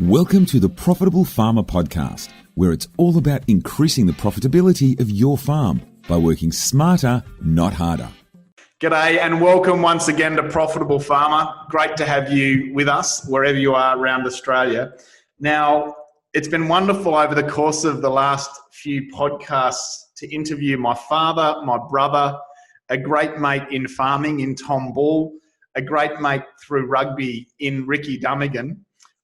Welcome to the Profitable Farmer Podcast, where it's all about increasing the profitability of your farm by working smarter, not harder. G'day and welcome once again to Profitable Farmer. Great to have you with us wherever you are around Australia. Now, it's been wonderful over the course of the last few podcasts to interview my father, my brother, a great mate in farming in Tom Ball, a great mate through rugby in Ricky Dummigan.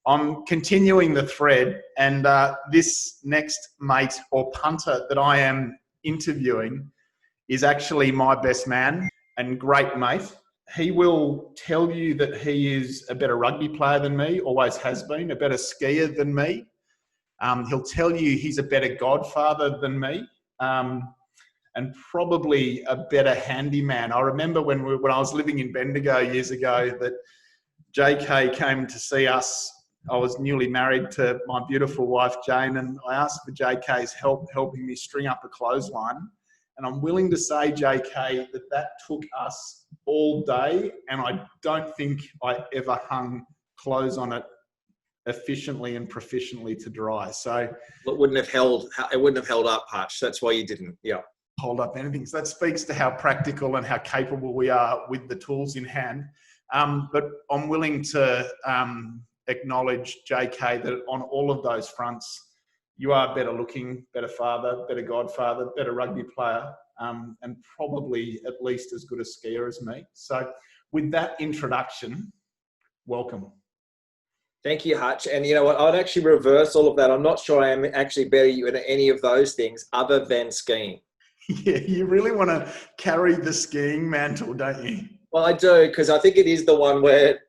I'm continuing the thread, and this next mate or punter that I am interviewing is actually my best man and great mate. He will tell you that he is a better rugby player than me, always has been, a better skier than me. He'll tell you he's a better godfather than me, and probably a better handyman. I remember when I was living in Bendigo years ago that JK came to see us. I was newly married to my beautiful wife, Jane, and I asked for JK's help helping me string up a clothesline. And I'm willing to say, JK, that took us all day, and I don't think I ever hung clothes on it efficiently and proficiently to dry. So it wouldn't have held up, Hutch. That's why you didn't. Yeah. Hold up anything. So that speaks to how practical and how capable we are with the tools in hand. But I'm willing to acknowledge, JK, that on all of those fronts, you are better looking, better father, better godfather, better rugby player, and probably at least as good a skier as me. So with that introduction, welcome. Thank you, Hutch. And you know what? I'd actually reverse all of that. I'm not sure I am actually better at any of those things other than skiing. Yeah, you really want to carry the skiing mantle, don't you? Well, I do, because I think it is the one where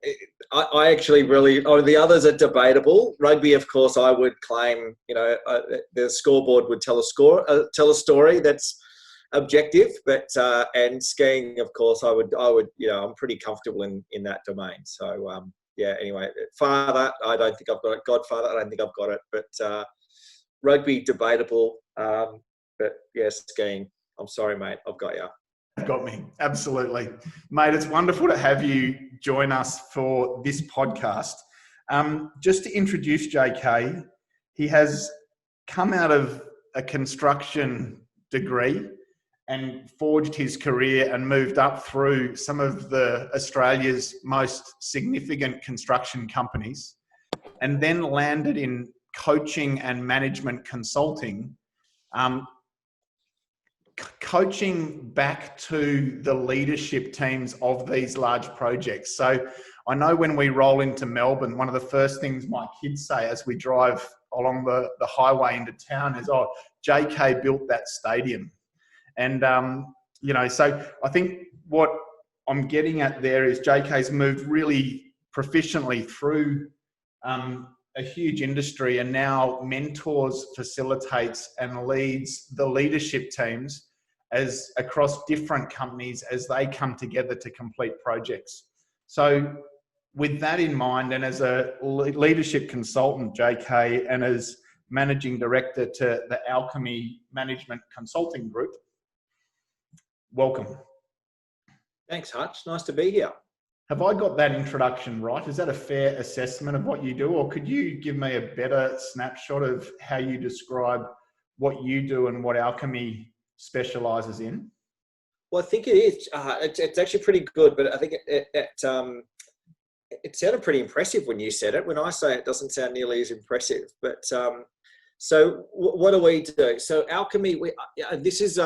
I actually really, the others are debatable. Rugby, of course, I would claim, the scoreboard would tell a story that's objective, but, and skiing, of course, I would, I'm pretty comfortable in that domain. So, anyway, father, I don't think I've got it. Godfather, I don't think I've got it, but, rugby, debatable. But yeah, skiing, I'm sorry, mate, I've got you. Got me. Absolutely. Mate, it's wonderful to have you join us for this podcast. Just to introduce JK, he has come out of a construction degree and forged his career and moved up through some of Australia's most significant construction companies, and then landed in coaching and management consulting, coaching back to the leadership teams of these large projects. So I know when we roll into Melbourne, one of the first things my kids say as we drive along the highway into town is, "Oh, JK built that stadium." And, so I think what I'm getting at there is JK's moved really proficiently through a huge industry and now mentors, facilitates and leads the leadership teams as across different companies as they come together to complete projects. So with that in mind, and as a leadership consultant, JK, and as managing director to the Alchemy Management Consulting Group, welcome. Thanks, Hutch. Nice to be here. Have I got that introduction right? Is that a fair assessment of what you do? Or could you give me a better snapshot of how you describe what you do and what Alchemy specialises in? Well, I think it is. It's actually pretty good, but I think it sounded pretty impressive when you said it. When I say it, doesn't sound nearly as impressive. But so what do we do? So Alchemy, this is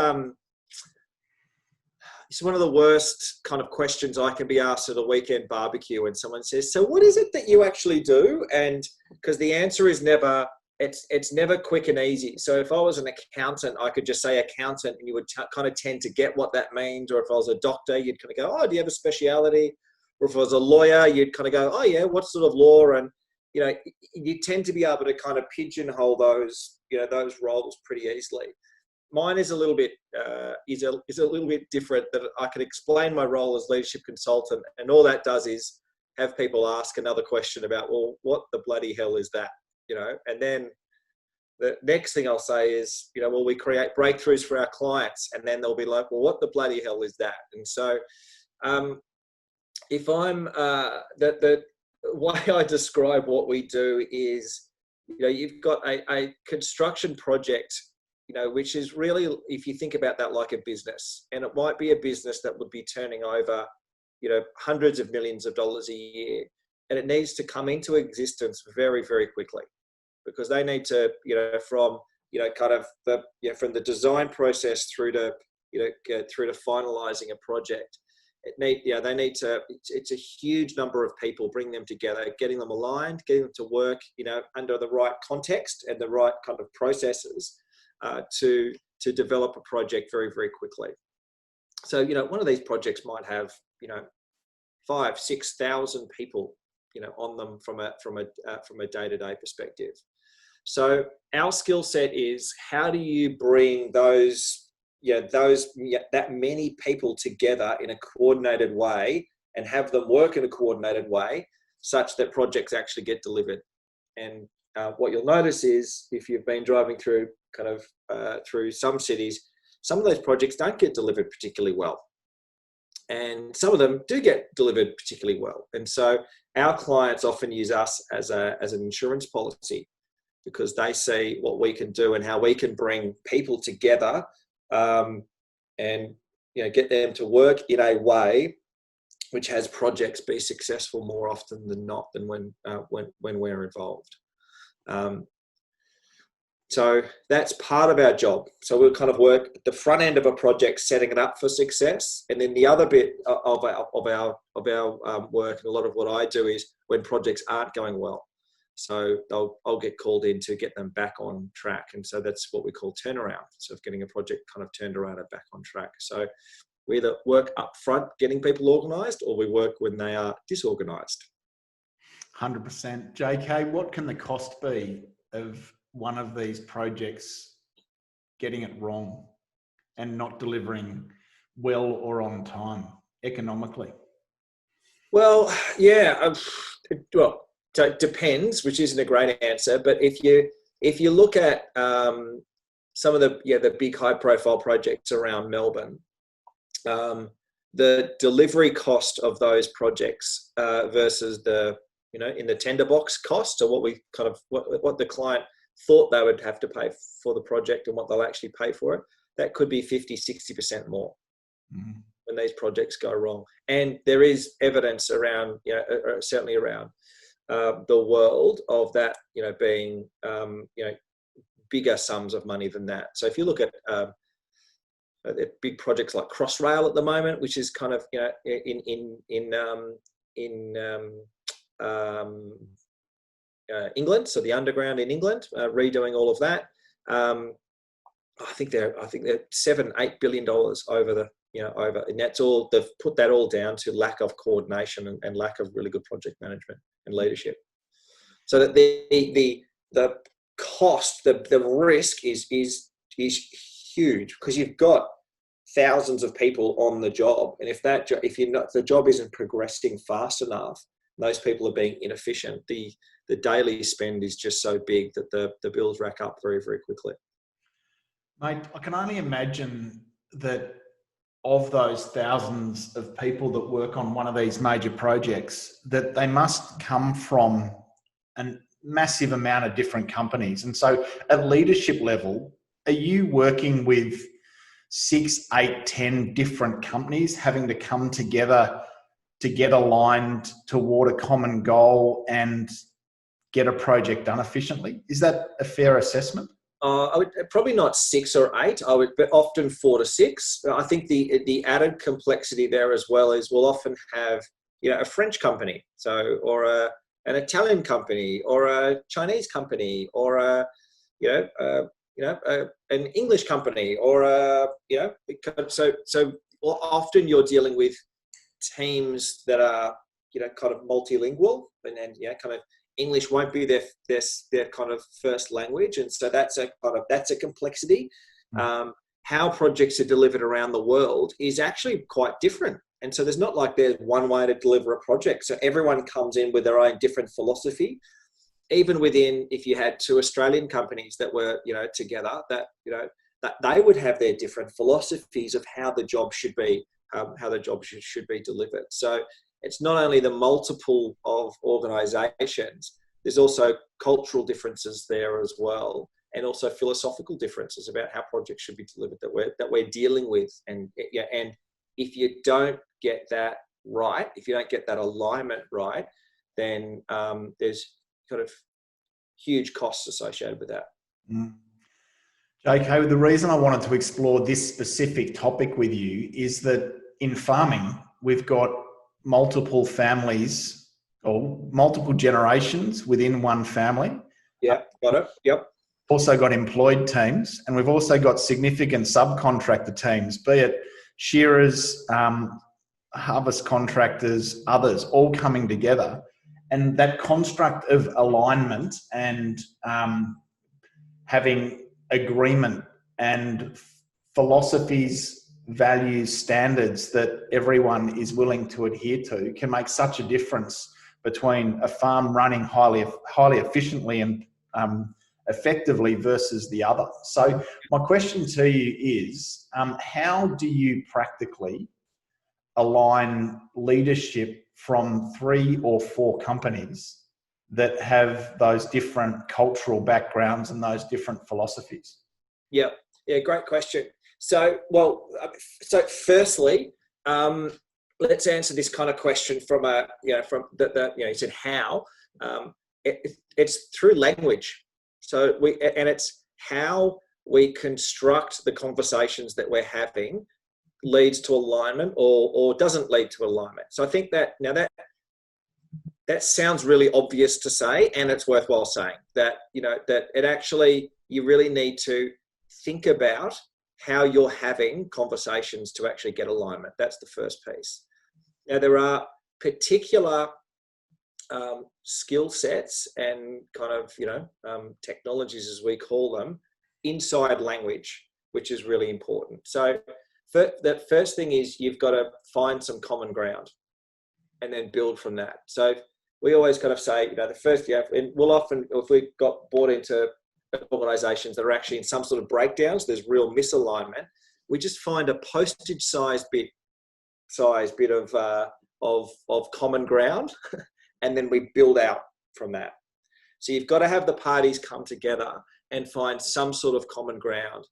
it's one of the worst kind of questions I can be asked at a weekend barbecue when someone says, "So what is it that you actually do?" And because the answer is never, it's never quick and easy. So if I was an accountant, I could just say accountant and you would kind of tend to get what that means. Or if I was a doctor, you'd kind of go, "Oh, do you have a speciality?" Or if I was a lawyer, you'd kind of go, "Oh yeah, what sort of law?" And, you tend to be able to kind of pigeonhole those roles pretty easily. Mine is a little bit is a little bit different. That I can explain my role as leadership consultant, and all that does is have people ask another question about, well, what the bloody hell is that? And then the next thing I'll say is, well, we create breakthroughs for our clients, and then they'll be like, well, what the bloody hell is that? And so, if I'm way I describe what we do is, you've got a construction project, which is really, if you think about that like a business, and it might be a business that would be turning over, hundreds of millions of dollars a year, and it needs to come into existence very, very quickly, because they need to, from, from the design process through to, through to finalizing a project. They need to, it's a huge number of people, bring them together, getting them aligned, getting them to work, under the right context and the right kind of processes to develop a project very, very quickly. So, one of these projects might have, 5,000-6,000 people, on them from a day-to-day perspective. So our skill set is, how do you bring that many people together in a coordinated way and have them work in a coordinated way such that projects actually get delivered. And what you'll notice is, if you've been driving through through some cities, some of those projects don't get delivered particularly well. And some of them do get delivered particularly well. And so our clients often use us as an insurance policy, because they see what we can do and how we can bring people together and get them to work in a way which has projects be successful more often than not, than when we're involved. So that's part of our job. So we'll kind of work at the front end of a project, setting it up for success, and then the other bit of our work, and a lot of what I do, is when projects aren't going well. So I'll get called in to get them back on track. And so that's what we call turnaround. So of getting a project kind of turned around and back on track. So we either work up front getting people organised, or we work when they are disorganised. 100%. JK, what can the cost be of one of these projects getting it wrong and not delivering well or on time economically? Well, yeah. So it depends, which isn't a great answer. But if you look at some of the big high profile projects around Melbourne, the delivery cost of those projects versus the in the tender box cost, so what the client thought they would have to pay for the project and what they'll actually pay for it, that could be 50-60% more when these projects go wrong. And there is evidence around, certainly around the world, of that, being, bigger sums of money than that. So if you look at big projects like Crossrail at the moment, which is kind of, England, so the underground in England, redoing all of that. I think they're $7-8 billion over and that's all. They've put that all down to lack of coordination and lack of really good project management and leadership. So that the cost, the risk is huge, because you've got thousands of people on the job, and if the job isn't progressing fast enough, those people are being inefficient, the daily spend is just so big that the bills rack up very, very quickly. Mate, I can only imagine that of those thousands of people that work on one of these major projects, that they must come from a massive amount of different companies. And so at leadership level, are you working with 6, 8, 10 different companies having to come together to get aligned toward a common goal and get a project done efficiently? Is that a fair assessment? I would probably not 6 or 8. I would, but often 4 to 6. I think the added complexity there as well is we'll often have a French company, or an Italian company, or a Chinese company, or an English company, or so often you're dealing with teams that are kind of multilingual, and then kind of English won't be their kind of first language, and so that's a complexity. How projects are delivered around the world is actually quite different, and so there's not like there's one way to deliver a project. So everyone comes in with their own different philosophy. Even within, if you had 2 Australian companies that were together, that they would have their different philosophies of how the job should be, how the job should be delivered. So it's not only the multiple of organizations, there's also cultural differences there as well, and also philosophical differences about how projects should be delivered that we're dealing with. And if you don't get that right, if you don't get that alignment right, then there's kind of huge costs associated with that. JK, the reason I wanted to explore this specific topic with you is that in farming, we've got multiple families or multiple generations within one family. Yeah, got it. Yep. Also got employed teams, and we've also got significant subcontractor teams, be it shearers, harvest contractors, others, all coming together. And that construct of alignment and having agreement and philosophies, values, standards that everyone is willing to adhere to can make such a difference between a farm running highly efficiently and effectively versus the other. So my question to you is, how do you practically align leadership from 3 or 4 companies that have those different cultural backgrounds and those different philosophies? Yeah, great question. So firstly, let's answer this kind of question from you said how. It's through language. So it's how we construct the conversations that we're having leads to alignment or doesn't lead to alignment. So I think that that sounds really obvious to say, and it's worthwhile saying that, that it actually, you really need to think about how you're having conversations to actually get alignment. That's the first piece. Now, there are particular skill sets and kind of, technologies, as we call them, inside language, which is really important. So the first thing is you've got to find some common ground and then build from that. So we always kind of say, the first thing, and we'll often, if we got bought into organizations that are actually in some sort of breakdowns, there's real misalignment, we just find a postage size bit of common ground and then we build out from that. So you've got to have the parties come together and find some sort of common ground.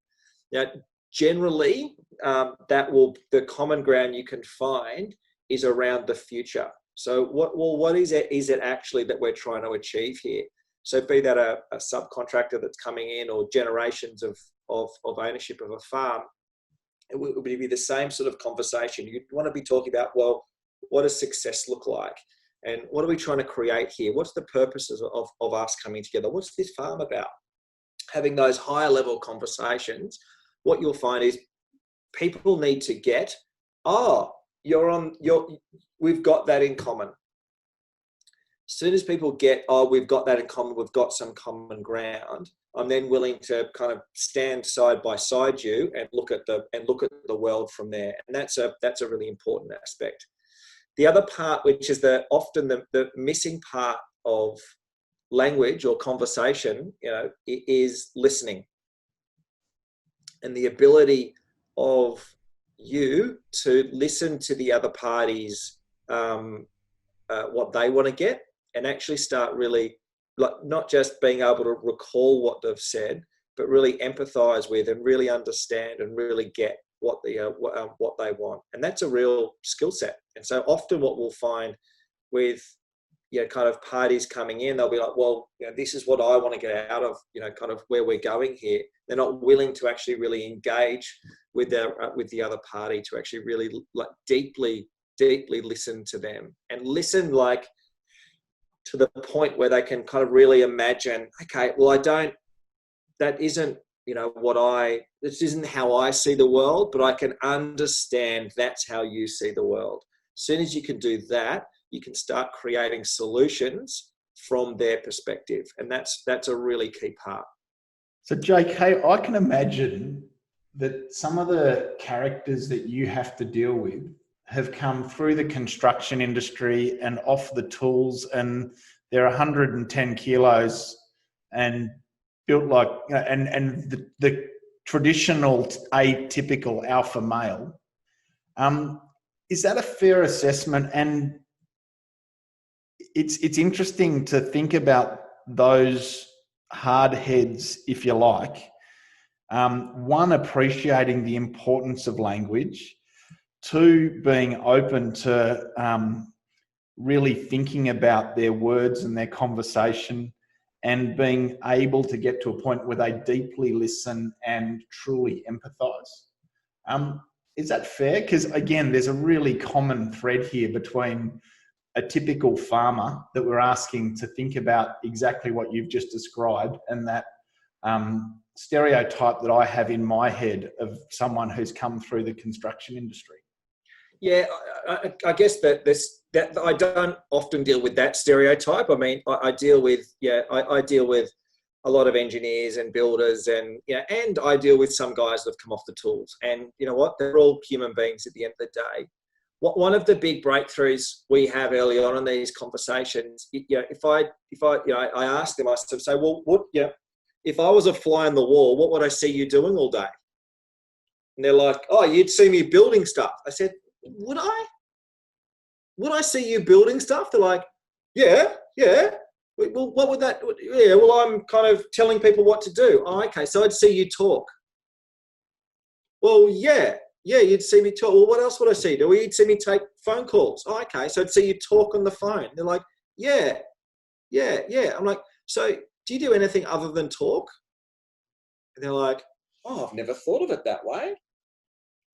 Now, generally, the common ground you can find is around the future. So what is it actually that we're trying to achieve here? So be that a subcontractor that's coming in or generations of ownership of a farm, it would be the same sort of conversation. You'd want to be talking about, well, what does success look like? And what are we trying to create here? What's the purposes of us coming together? What's this farm about? Having those higher level conversations, what you'll find is people need to get, we've got that in common. As soon as people get, we've got that in common, we've got some common ground, I'm then willing to kind of stand side by side you and look at the world from there. And that's a really important aspect. The other part, which is often the missing part of language or conversation, is listening. And the ability of you to listen to the other parties, what they want to get, and actually start really, not just being able to recall what they've said, but really empathize with and really understand and really get what they want. And that's a real skill set. And so often what we'll find with kind of parties coming in, they'll be like, well, this is what I want to get out of, kind of where we're going here. They're not willing to actually really engage with the other party to actually really deeply listen to them, and listen to the point where they can kind of really imagine, okay, well, this isn't how I see the world, but I can understand that's how you see the world. As soon as you can do that, you can start creating solutions from their perspective. And that's a really key part. So JK, I can imagine that some of the characters that you have to deal with have come through the construction industry and off the tools, and they're 110 kilos and built like, and the traditional atypical alpha male. Is that a fair assessment? And it's interesting to think about those hard heads, if you like. One, appreciating the importance of language. Two, being open to really thinking about their words and their conversation, and being able to get to a point where they deeply listen and truly empathize. Is that fair? Because again, there's a really common thread here between a typical farmer that we're asking to think about exactly what you've just described, and that stereotype that I have in my head of someone who's come through the construction industry. Yeah, I guess that I don't often deal with that stereotype. I mean, I deal with a lot of engineers and builders, and and I deal with some guys that have come off the tools. And you know what? They're all human beings at the end of the day. One of the big breakthroughs we have early on in these conversations, if I ask them, I say, well, if I was a fly on the wall, what would I see you doing all day? And they're like, oh, you'd see me building stuff. I said, would I? Would I see you building stuff? They're like, yeah. Well, what would that? Yeah, well, I'm kind of telling people what to do. Oh, okay, so I'd see you talk. Well, yeah, you'd see me talk. Well, what else would I see? Well, you'd see me take phone calls. Oh, okay, so I'd see you talk on the phone. They're like, yeah. I'm like, so do you do anything other than talk? And they're like, oh, I've never thought of it that way.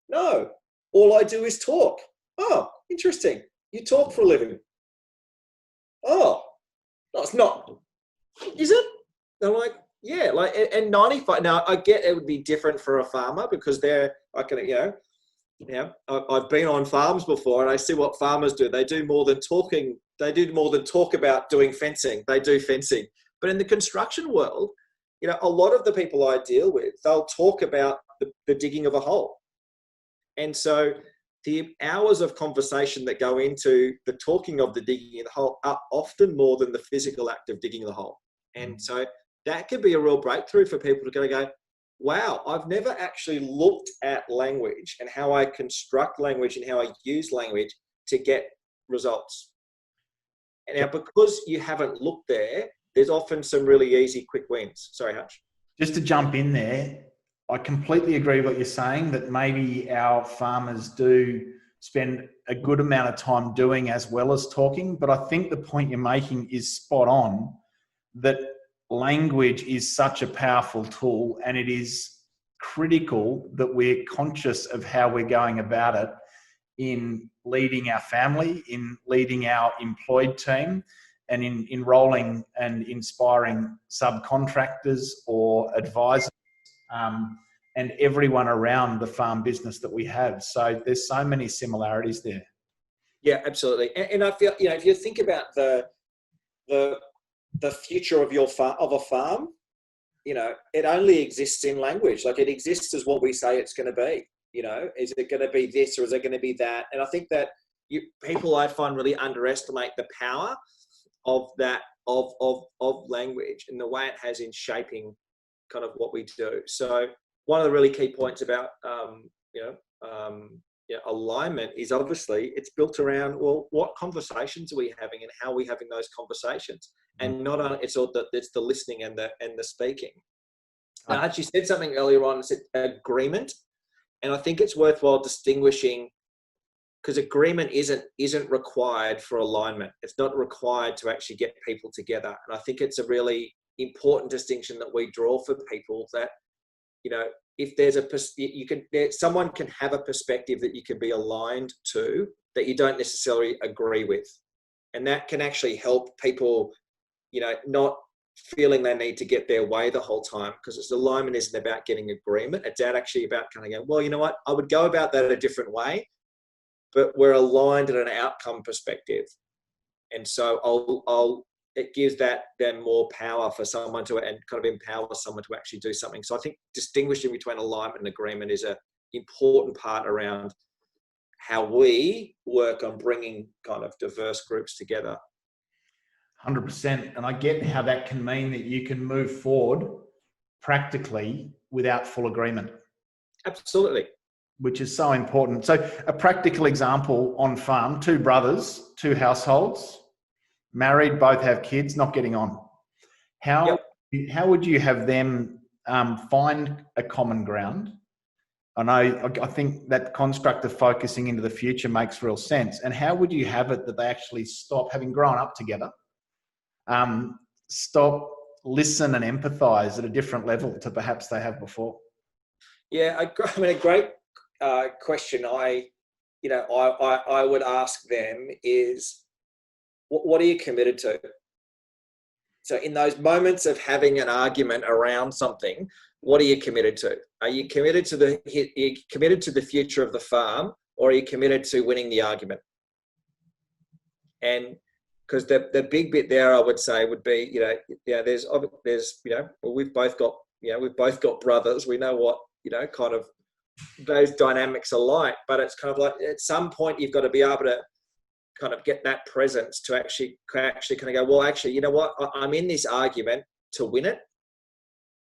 No, all I do is talk. Oh, interesting. You talk for a living. Oh, no, it's not. Is it? I'm like, yeah, like, and 95. Now I get it would be different for a farmer because I've been on farms before and I see what farmers do. They do more than talking. They do more than talk about doing fencing. They do fencing. But in the construction world, a lot of the people I deal with, they'll talk about the digging of a hole. And so the hours of conversation that go into the talking of the digging of the hole are often more than the physical act of digging the hole. And so that could be a real breakthrough for people to go, wow, I've never actually looked at language and how I construct language and how I use language to get results. And now, because you haven't looked there, there's often some really easy, quick wins. Sorry, Hutch. Just to jump in there, I completely agree with what you're saying, that maybe our farmers do spend a good amount of time doing as well as talking. But I think the point you're making is spot on, that language is such a powerful tool, and it is critical that we're conscious of how we're going about it in leading our family, in leading our employed team, and in enrolling and inspiring subcontractors or advisors, and everyone around the farm business that we have. So there's so many similarities there. Yeah, absolutely. And I feel, if you think about the future of a farm, it only exists in language. Like, it exists as what we say it's going to be. Is it going to be this or is it going to be that? And I think that people, I find, really underestimate the power of that, of language and the way it has in shaping kind of what we do. So one of the really key points about alignment is obviously it's built around, well, what conversations are we having and how are we having those conversations? And not only it's the listening and the speaking. Now, I actually said something earlier on, I said agreement, and I think it's worthwhile distinguishing, because agreement isn't required for alignment. It's not required to actually get people together. And I think it's a really important distinction that we draw for people, that if there's someone can have a perspective that you can be aligned to that you don't necessarily agree with, and that can actually help people not feeling they need to get their way the whole time, because alignment isn't about getting agreement. It's actually about kind of going, well, you know what, I would go about that a different way, but we're aligned at an outcome perspective. And so it gives that then more power for someone to, and kind of empower someone to actually do something. So I think distinguishing between alignment and agreement is an important part around how we work on bringing kind of diverse groups together. 100%. And I get how that can mean that you can move forward practically without full agreement. Absolutely. Which is so important. So a practical example on farm, 2 brothers, 2 households. married, both have kids, not getting on. How would you have them find a common ground? I think that construct of focusing into the future makes real sense. And how would you have it that they actually stop, having grown up together, stop, listen and empathize at a different level to perhaps they have before? Yeah, I mean, a great question. I would ask them is, what are you committed to? So in those moments of having an argument around something, what are you committed to? Are you committed to the future of the farm, or are you committed to winning the argument? And because the big bit there, I would say, would be, there's well, we've both got brothers. We know what, kind of those dynamics are like, but it's kind of like at some point you've got to be able to kind of get that presence to actually kind of go, well, actually, you know what? I'm in this argument to win it.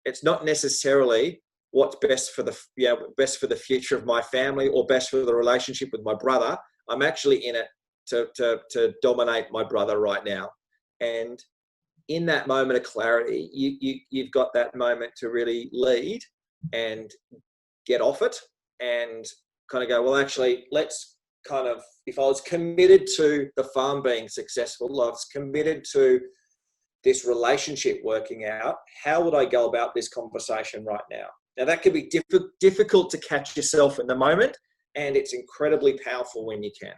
It's not necessarily what's best for the future of my family or best for the relationship with my brother. I'm actually in it to dominate my brother right now. And in that moment of clarity, you've got that moment to really lead and get off it and kind of go, well, actually, let's kind of, if I was committed to the farm being successful, I was committed to this relationship working out, how would I go about this conversation right now? Now, that can be difficult to catch yourself in the moment, and it's incredibly powerful when you can.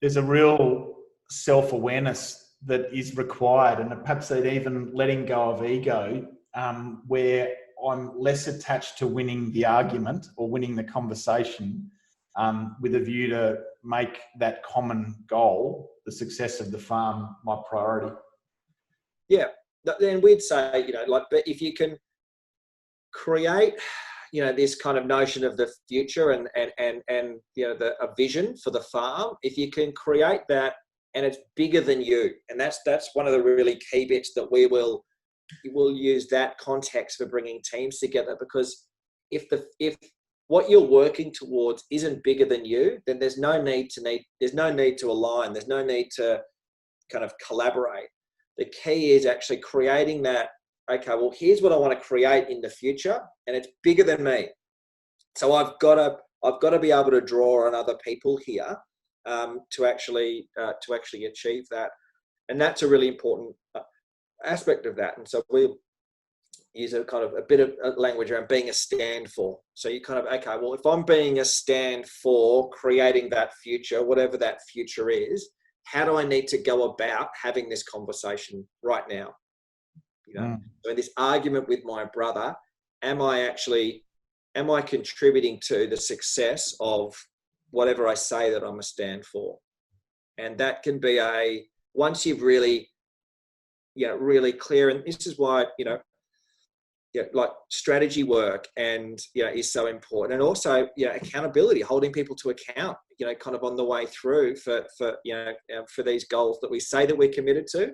There's a real self-awareness that is required, and perhaps that even letting go of ego, where I'm less attached to winning the argument or winning the conversation, with a view to make that common goal, the success of the farm, my priority. Yeah, then we'd say, but if you can create, this kind of notion of the future and a vision for the farm, if you can create that and it's bigger than you, and that's one of the really key bits that we'll use that context for bringing teams together, because if what you're working towards isn't bigger than you, then there's no need to align. There's no need to kind of collaborate. The key is actually creating that, okay, well, here's what I want to create in the future, and it's bigger than me. So I've got to be able to draw on other people here to actually achieve that. And that's a really important aspect of that. And so we use a bit of language around being a stand for. So you kind of, okay, well, if I'm being a stand for creating that future, whatever that future is, how do I need to go about having this conversation right now? So in this argument with my brother, am I contributing to the success of whatever I say that I'm a stand for? And that can be once you've really clear, and this is why, like strategy work and, is so important. And also, accountability, holding people to account, kind of on the way through for these goals that we say that we're committed to,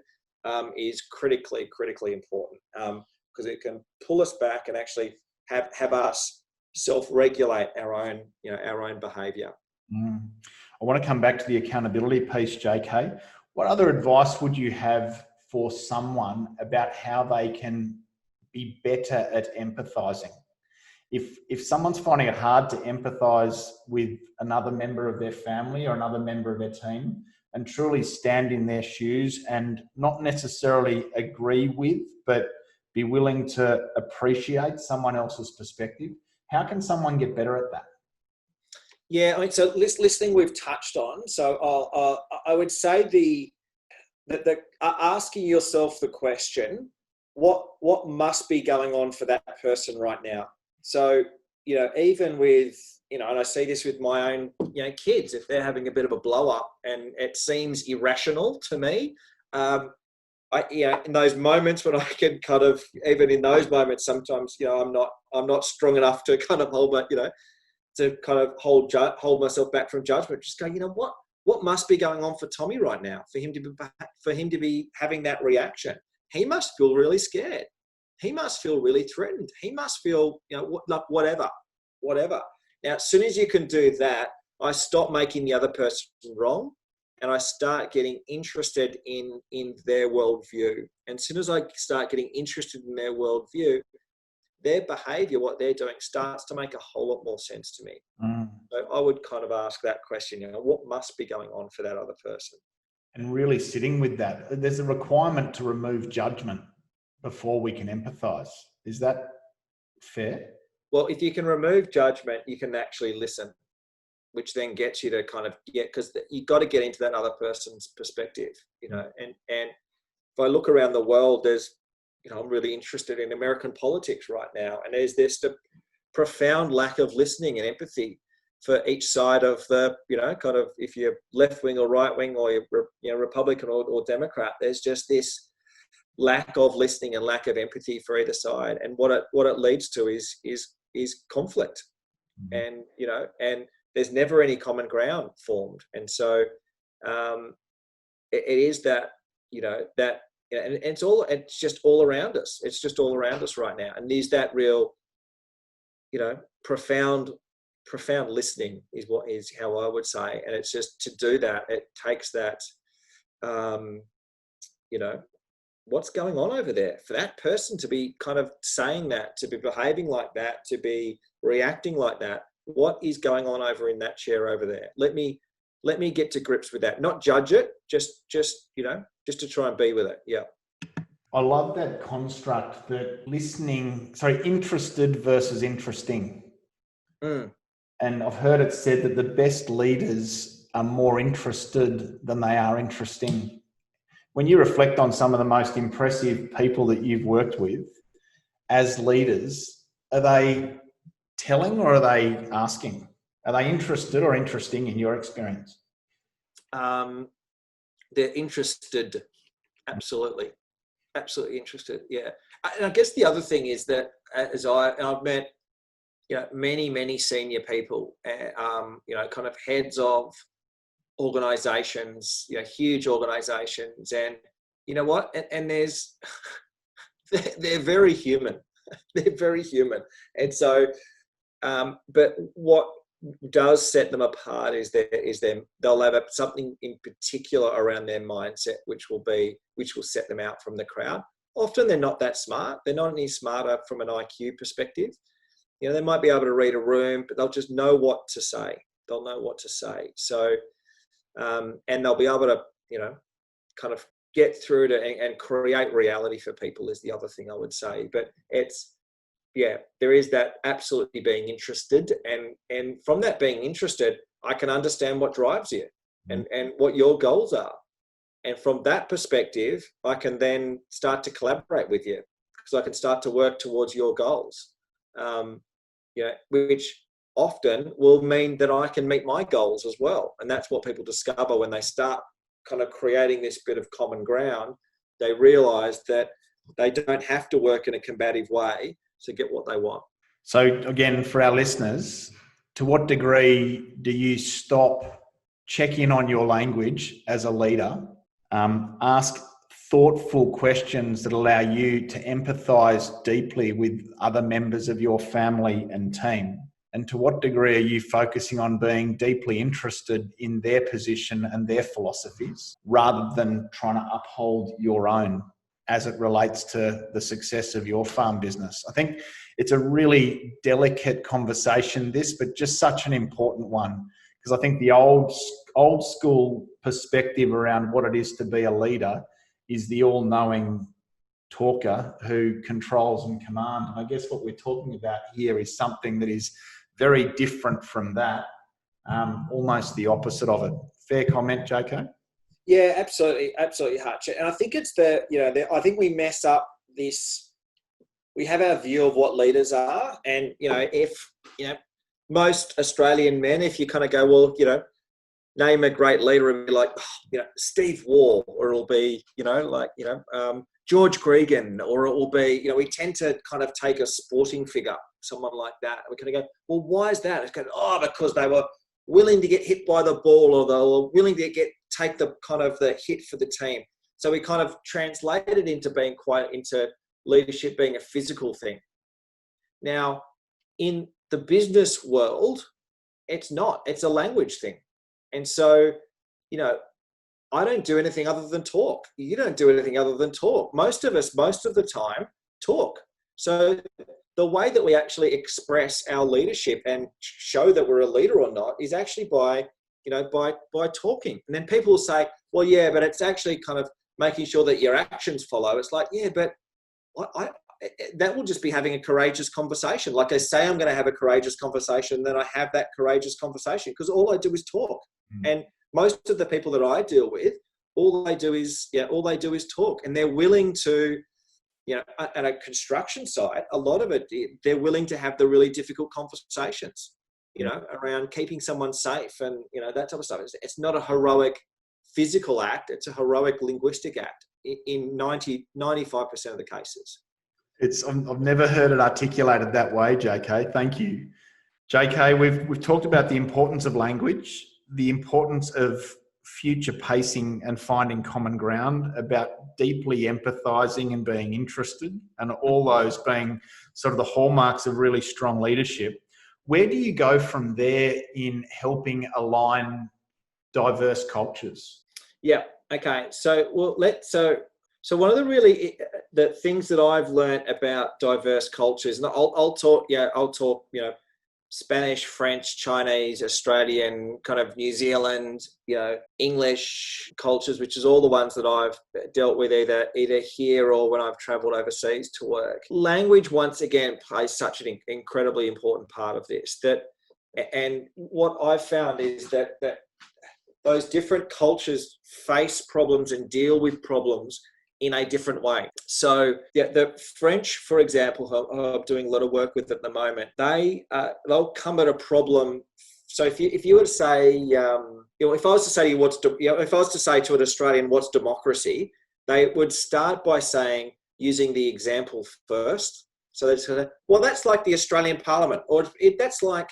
is critically important, because it can pull us back and actually have us self-regulate our own behavior. I want to come back to the accountability piece, JK. What other advice would you have for someone about how they can be better at empathizing? If someone's finding it hard to empathize with another member of their family or another member of their team and truly stand in their shoes and not necessarily agree with, but be willing to appreciate someone else's perspective, how can someone get better at that? Yeah, I mean, so listening we've touched on. So I would say the asking yourself the question, what must be going on for that person right now? So, even with, and I see this with my own, kids, if they're having a bit of a blow up and it seems irrational to me, in those moments when I can kind of, even in those moments, sometimes, I'm not strong enough to kind of hold myself back from judgment. Just go, what must be going on for Tommy right now for him to be having that reaction? He must feel really scared. He must feel really threatened. He must feel, whatever. Now, as soon as you can do that, I stop making the other person wrong, and I start getting interested in their worldview. And as soon as I start getting interested in their worldview, their behavior, what they're doing, starts to make a whole lot more sense to me. So I would kind of ask that question, what must be going on for that other person? And really sitting with that. There's a requirement to remove judgment before we can empathize. Is that fair? Well, if you can remove judgment, you can actually listen, which then gets you to kind of because you've got to get into that other person's perspective, and if I look around the world, there's, I'm really interested in American politics right now, and there's this profound lack of listening and empathy for each side of the, kind of, if you're left wing or right wing, or you're Republican or Democrat, there's just this lack of listening and lack of empathy for either side, and what it leads to is conflict, and and there's never any common ground formed, and so it is that that. And it's just all around us. It's just all around us right now. And there's that real, profound listening is how I would say. And it's just, to do that, it takes that, what's going on over there for that person to be kind of saying that, to be behaving like that, to be reacting like that. What is going on over in that chair over there? Let me get to grips with that. Not judge it, just to try and be with it. Yeah. I love that construct, that interested versus interesting. And I've heard it said that the best leaders are more interested than they are interesting. When you reflect on some of the most impressive people that you've worked with as leaders, are they telling or are they asking? Are they interested or interesting in your experience? They're interested. Absolutely interested. Yeah. And I guess the other thing is that I've met, many senior people, kind of heads of organizations, huge organizations, and you know what? And there's, they're very human. They're very human. And so, but what does set them apart is they'll have something in particular around their mindset, which will set them out from the crowd. Often they're not that smart. They're not any smarter from an IQ perspective. They might be able to read a room, but they'll just know what to say. They'll know what to say. So, and they'll be able to, kind of get through to and create reality for people is the other thing I would say. But there is that absolutely being interested, and from that being interested, I can understand what drives you and what your goals are. And from that perspective, I can then start to collaborate with you, because I can start to work towards your goals, which often will mean that I can meet my goals as well. And that's what people discover when they start kind of creating this bit of common ground. They realize that they don't have to work in a combative way to get what they want. So again, for our listeners, to what degree do you stop, check in on your language as a leader, ask thoughtful questions that allow you to empathise deeply with other members of your family and team? And to what degree are you focusing on being deeply interested in their position and their philosophies, rather than trying to uphold your own as it relates to the success of your farm business? I think it's a really delicate conversation, this, but just such an important one, because I think the old school perspective around what it is to be a leader is the all-knowing talker who controls and commands. And I guess what we're talking about here is something that is very different from that, almost the opposite of it. Fair comment, JK? Yeah, absolutely, Hutch. And I think it's I think we mess up this. We have our view of what leaders are, and if most Australian men, if you kind of go, well, name a great leader, and be like, Steve Waugh, or it'll be, George Gregan, or it will be, we tend to kind of take a sporting figure, someone like that. And we kind of go, well, why is that? It's going, because they were willing to get hit by the ball, or they were willing to take the kind of the hit for the team. So we kind of translated into leadership being a physical thing. Now, in the business world, it's not. It's a language thing. And so, I don't do anything other than talk. You don't do anything other than talk. Most of us, most of the time, talk. So the way that we actually express our leadership and show that we're a leader or not is actually by talking. And then people will say, well, yeah, but it's actually kind of making sure that your actions follow. It's like, yeah, but that will just be having a courageous conversation. Like I say, I'm going to have a courageous conversation, and then I have that courageous conversation because all I do is talk. And most of the people that I deal with, all they do is talk, and they're willing to, at a construction site, a lot of it, they're willing to have the really difficult conversations, around keeping someone safe and, that type of stuff. It's not a heroic physical act. It's a heroic linguistic act in 95% of the cases. I've never heard it articulated that way, JK. Thank you. JK, we've talked about the importance of language, the importance of future pacing and finding common ground, about deeply empathizing and being interested, and all those being sort of the hallmarks of really strong leadership. Where do you go from there in helping align diverse cultures? Yeah. Okay. So one of the things that I've learned about diverse cultures, and I'll talk Spanish, French, Chinese, Australian, kind of New Zealand, English cultures, which is all the ones that I've dealt with either here or when I've traveled overseas to work. Language, once again, plays such an incredibly important part of this. And what I've found is that those different cultures face problems and deal with problems in a different way. So the French, for example, who I'm doing a lot of work with at the moment, they'll come at a problem. So if you were to say, if I was to say to you, if I was to say to an Australian, what's democracy? They would start by saying, using the example first. So they say, well, that's like the Australian Parliament, or that's like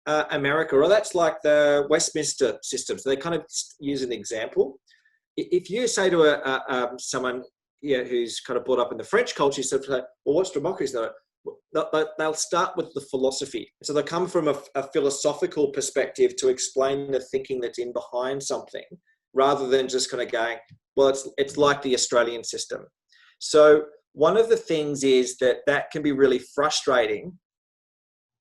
America, or that's like the Westminster system. So they kind of use an example. If you say to someone who's kind of brought up in the French culture, so well, what's democracy? They'll start with the philosophy. So they come from a philosophical perspective to explain the thinking that's in behind something, rather than just kind of going, well, it's like the Australian system. So one of the things is that can be really frustrating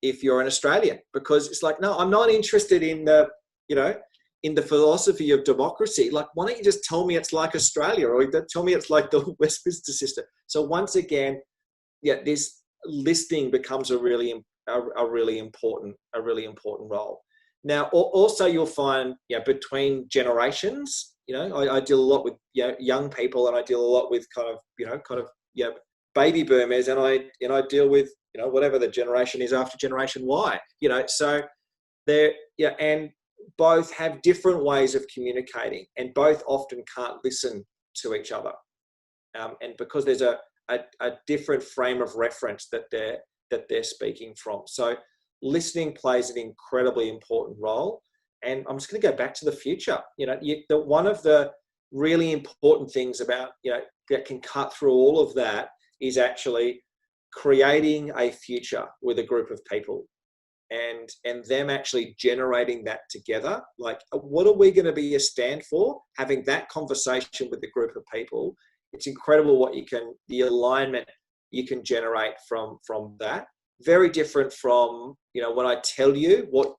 if you're an Australian, because it's like, no, I'm not interested in the philosophy of democracy. Like, why don't you just tell me it's like Australia, or tell me it's like the Westminster system? So once again, this listening becomes a really important role. Now, also you'll find, between generations, I deal a lot with young people, and I deal a lot with kind of baby boomers, and I deal with whatever the generation is after Generation Y. So they're and both have different ways of communicating, and both often can't listen to each other, and because there's a different frame of reference that they're speaking from. So listening plays an incredibly important role. And I'm just going to go back to the future. One of the really important things about that can cut through all of that is actually creating a future with a group of people. And them actually generating that together. Like, what are we going to be a stand for? Having that conversation with a group of people, it's incredible the alignment you can generate from that. Very different from, when I tell you what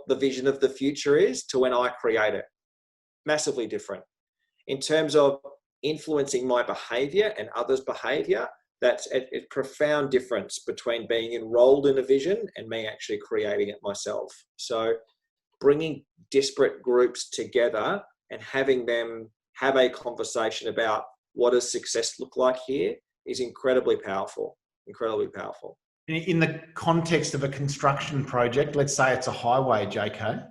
the vision of the future is to when I create it. Massively different. In terms of influencing my behavior and others' behavior, that's a profound difference between being enrolled in a vision and me actually creating it myself. So bringing disparate groups together and having them have a conversation about what does success look like here is incredibly powerful. In the context of a construction project, let's say it's a highway, JK,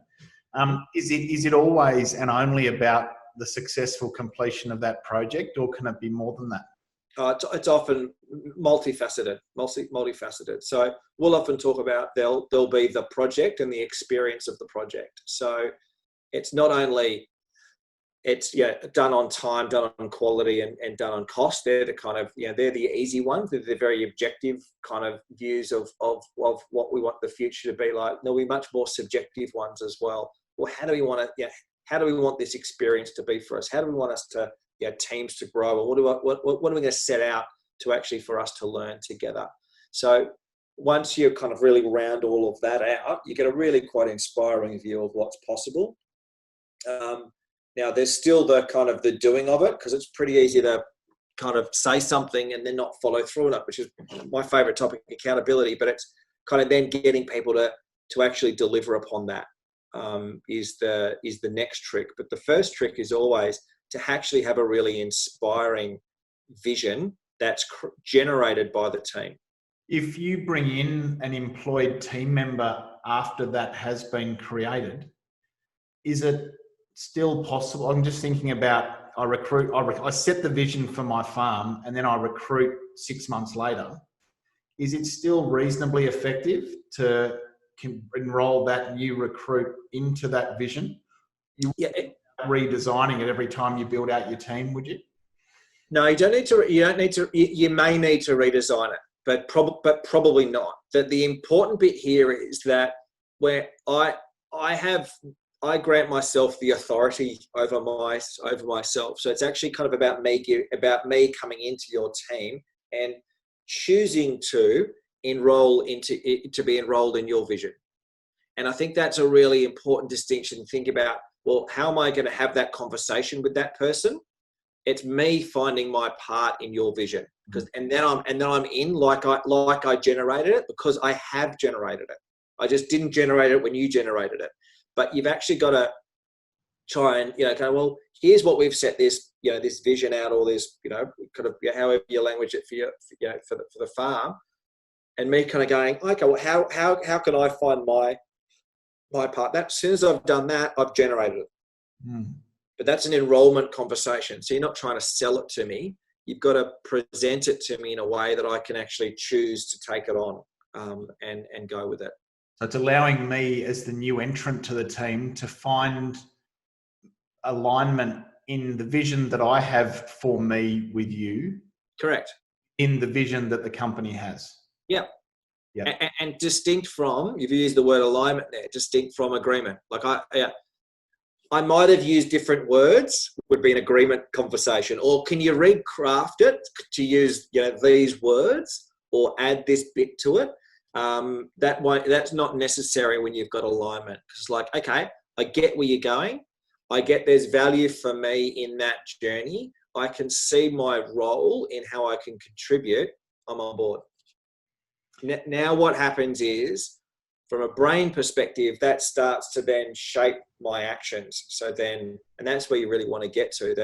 is it always and only about the successful completion of that project, or can it be more than that? It's often multifaceted. So we'll often talk about there'll be the project and the experience of the project. So it's not only done on time, done on quality, and done on cost. They're the kind of they're the easy ones. They're the very objective kind of views of what we want the future to be like. There'll be much more subjective ones as well. Well, how do we want to how do we want this experience to be for us? How do we want us to, teams to grow? And what are we going to set out to actually for us to learn together? So once you kind of really round all of that out, you get a really quite inspiring view of what's possible. Now there's still the kind of the doing of it, because it's pretty easy to kind of say something and then not follow through on it, which is my favorite topic, accountability. But it's kind of then getting people to actually deliver upon that is the next trick. But the first trick is always to actually have a really inspiring vision that's generated by the team. If you bring in an employed team member after that has been created, is it still possible? I'm just thinking about, I set the vision for my farm and then I recruit 6 months later. Is it still reasonably effective to enroll that new recruit into that vision? Redesigning it every time you build out your team, would you? No, you don't need to. You may need to redesign it, but probably not. That the important bit here is that where I grant myself the authority over myself. So it's actually kind of about me coming into your team and choosing to be enrolled in your vision. And I think that's a really important distinction. Think about, well, how am I going to have that conversation with that person? It's me finding my part in your vision, and then I'm in like I generated it, because I have generated it. I just didn't generate it when you generated it. But you've actually got to try and go, well, here's what we've set this this vision out, or this kind of however you language it for the farm, and me kind of going, okay, well, how can I find my part? That as soon as I've done that, I've generated it. But that's an enrollment conversation. So you're not trying to sell it to me. You've got to present it to me in a way that I can actually choose to take it on and go with it. So it's allowing me as the new entrant to the team to find alignment in the vision that I have for me with you. Correct. In the vision that the company has. Yeah. And distinct from, you've used the word alignment there, distinct from agreement. Like I might have used different words, would be an agreement conversation. Or can you recraft it to use these words or add this bit to it? That's not necessary when you've got alignment. Because okay, I get where you're going. I get there's value for me in that journey. I can see my role in how I can contribute. I'm on board. Now what happens is, from a brain perspective, that starts to then shape my actions. So then, and that's where you really want to get to.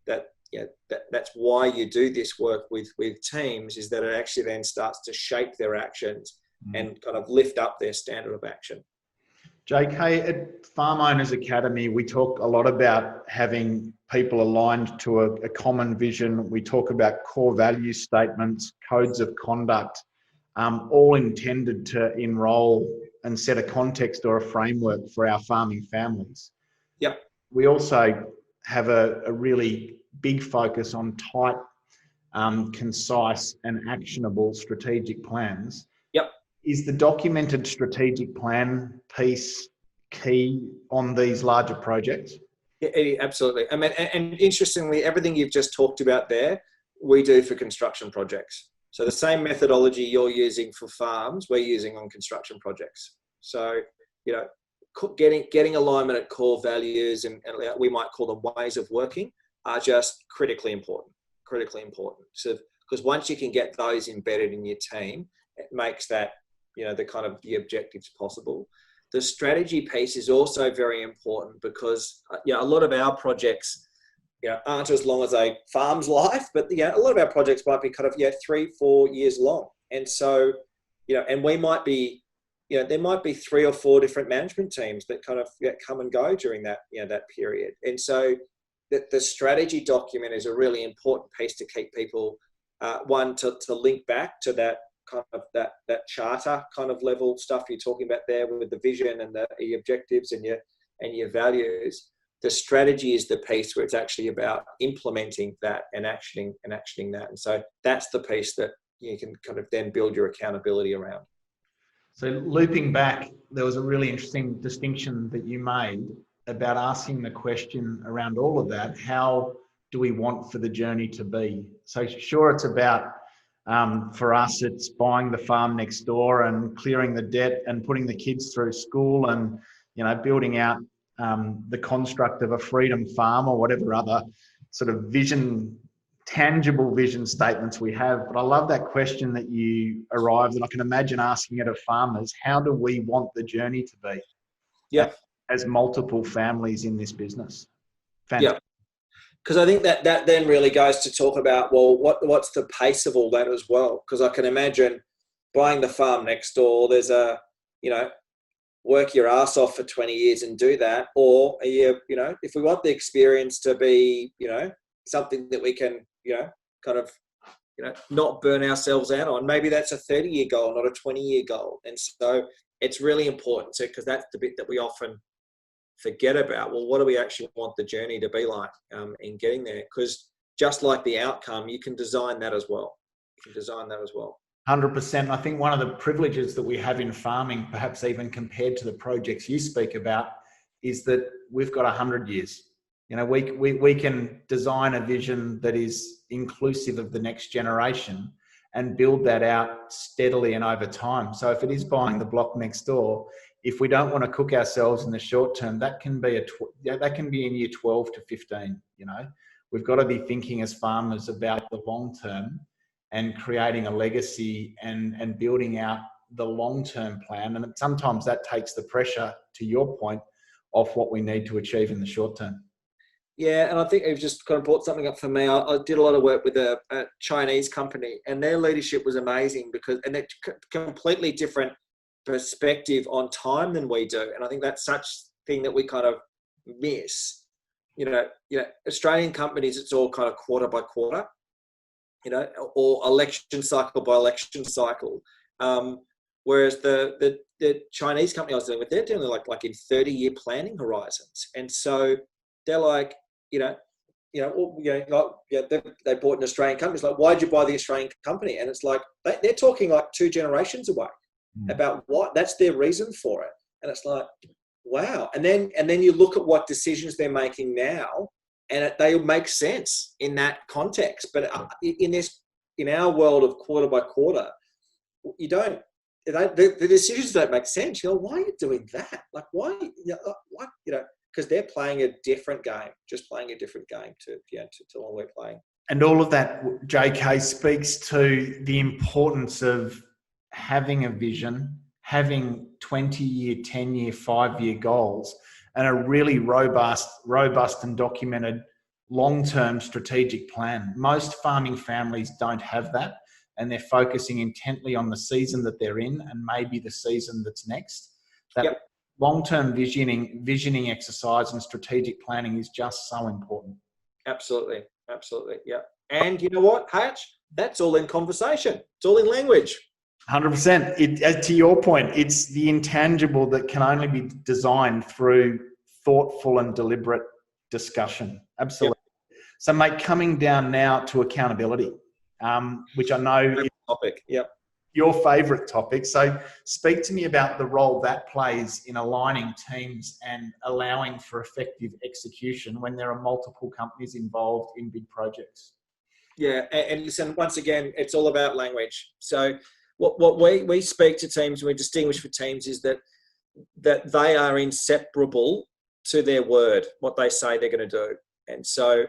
That's why you do this work with teams, is that it actually then starts to shape their actions and kind of lift up their standard of action. JK, at Farm Owners Academy, we talk a lot about having people aligned to a common vision. We talk about core value statements, codes of conduct, all intended to enroll and set a context or a framework for our farming families. Yep. We also have a really big focus on tight, concise and actionable strategic plans. Yep. Is the documented strategic plan piece key on these larger projects? Yeah, absolutely. I mean, and interestingly, everything you've just talked about there, we do for construction projects. So the same methodology you're using for farms, we're using on construction projects. So, getting alignment at core values and we might call them ways of working are just critically important. So, because once you can get those embedded in your team, it makes that, the kind of the objectives possible. The strategy piece is also very important because, a lot of our projects, aren't as long as a farm's life, but a lot of our projects might be kind of 3-4 years long. And so, and we might be, there might be 3 or 4 different management teams that kind of come and go during that, that period. And so the strategy document is a really important piece to keep people, one, to link back to that kind of that charter kind of level stuff you're talking about there with the vision and the objectives and your values. The strategy is the piece where it's actually about implementing that and actioning that. And so that's the piece that you can kind of then build your accountability around. So looping back, there was a really interesting distinction that you made about asking the question around all of that, how do we want for the journey to be? So sure, it's about, for us, it's buying the farm next door and clearing the debt and putting the kids through school and, building out the construct of a freedom farm or whatever other sort of vision, tangible vision statements we have. But I love that question that you arrived, and I can imagine asking it of farmers: how do we want the journey to be? Yeah. As multiple families in this business. Yeah. Because I think that then really goes to talk about, well, what's the pace of all that as well? Because I can imagine buying the farm next door, there's a, work your ass off for 20 years and do that. Or, if we want the experience to be, something that we can, kind of, not burn ourselves out on, maybe that's a 30-year goal, not a 20-year goal. And so it's really important to, because that's the bit that we often forget about. Well, what do we actually want the journey to be like in getting there? Because just like the outcome, you can design that as well. 100%. I think one of the privileges that we have in farming, perhaps even compared to the projects you speak about, is that we've got 100 years. We can design a vision that is inclusive of the next generation and build that out steadily and over time. So if it is buying the block next door, if we don't want to cook ourselves in the short term, that can be in year 12 to 15. We've got to be thinking as farmers about the long term and creating a legacy and building out the long-term plan. And sometimes that takes the pressure, to your point, off what we need to achieve in the short term. Yeah, and I think you've just kind of brought something up for me. I did a lot of work with a Chinese company, and their leadership was amazing and they're completely different perspective on time than we do. And I think that's such thing that we kind of miss. Australian companies, it's all kind of quarter by quarter, or election cycle by election cycle. Whereas the Chinese company I was dealing with, they're doing like in 30-year planning horizons. And so they're like, they bought an Australian company. It's like, why'd you buy the Australian company? And it's like, they're talking like 2 generations away about what, that's their reason for it. And it's like, wow. And then you look at what decisions they're making now, and they make sense in that context. But in our world of quarter by quarter, the decisions don't make sense. Why are you doing that? Like, why? Because they're playing a different game, to the one we're playing. And all of that, JK, speaks to the importance of having a vision, having 20-year, 10-year, 5-year goals, and a really robust and documented long-term strategic plan. Most farming families don't have that, and they're focusing intently on the season that they're in and maybe the season that's next. That long-term visioning exercise and strategic planning is just so important. Absolutely. Yeah. And you know what, Hatch? That's all in conversation. It's all in language. 100%. To your point, it's the intangible that can only be designed through thoughtful and deliberate discussion. Absolutely. Yep. So, mate, coming down now to accountability, which I know is topic. Yep. Your favourite topic. So speak to me about the role that plays in aligning teams and allowing for effective execution when there are multiple companies involved in big projects. Yeah, and listen, once again, it's all about language. So what we speak to teams, we distinguish for teams is that they are inseparable to their word, what they say they're going to do. And so,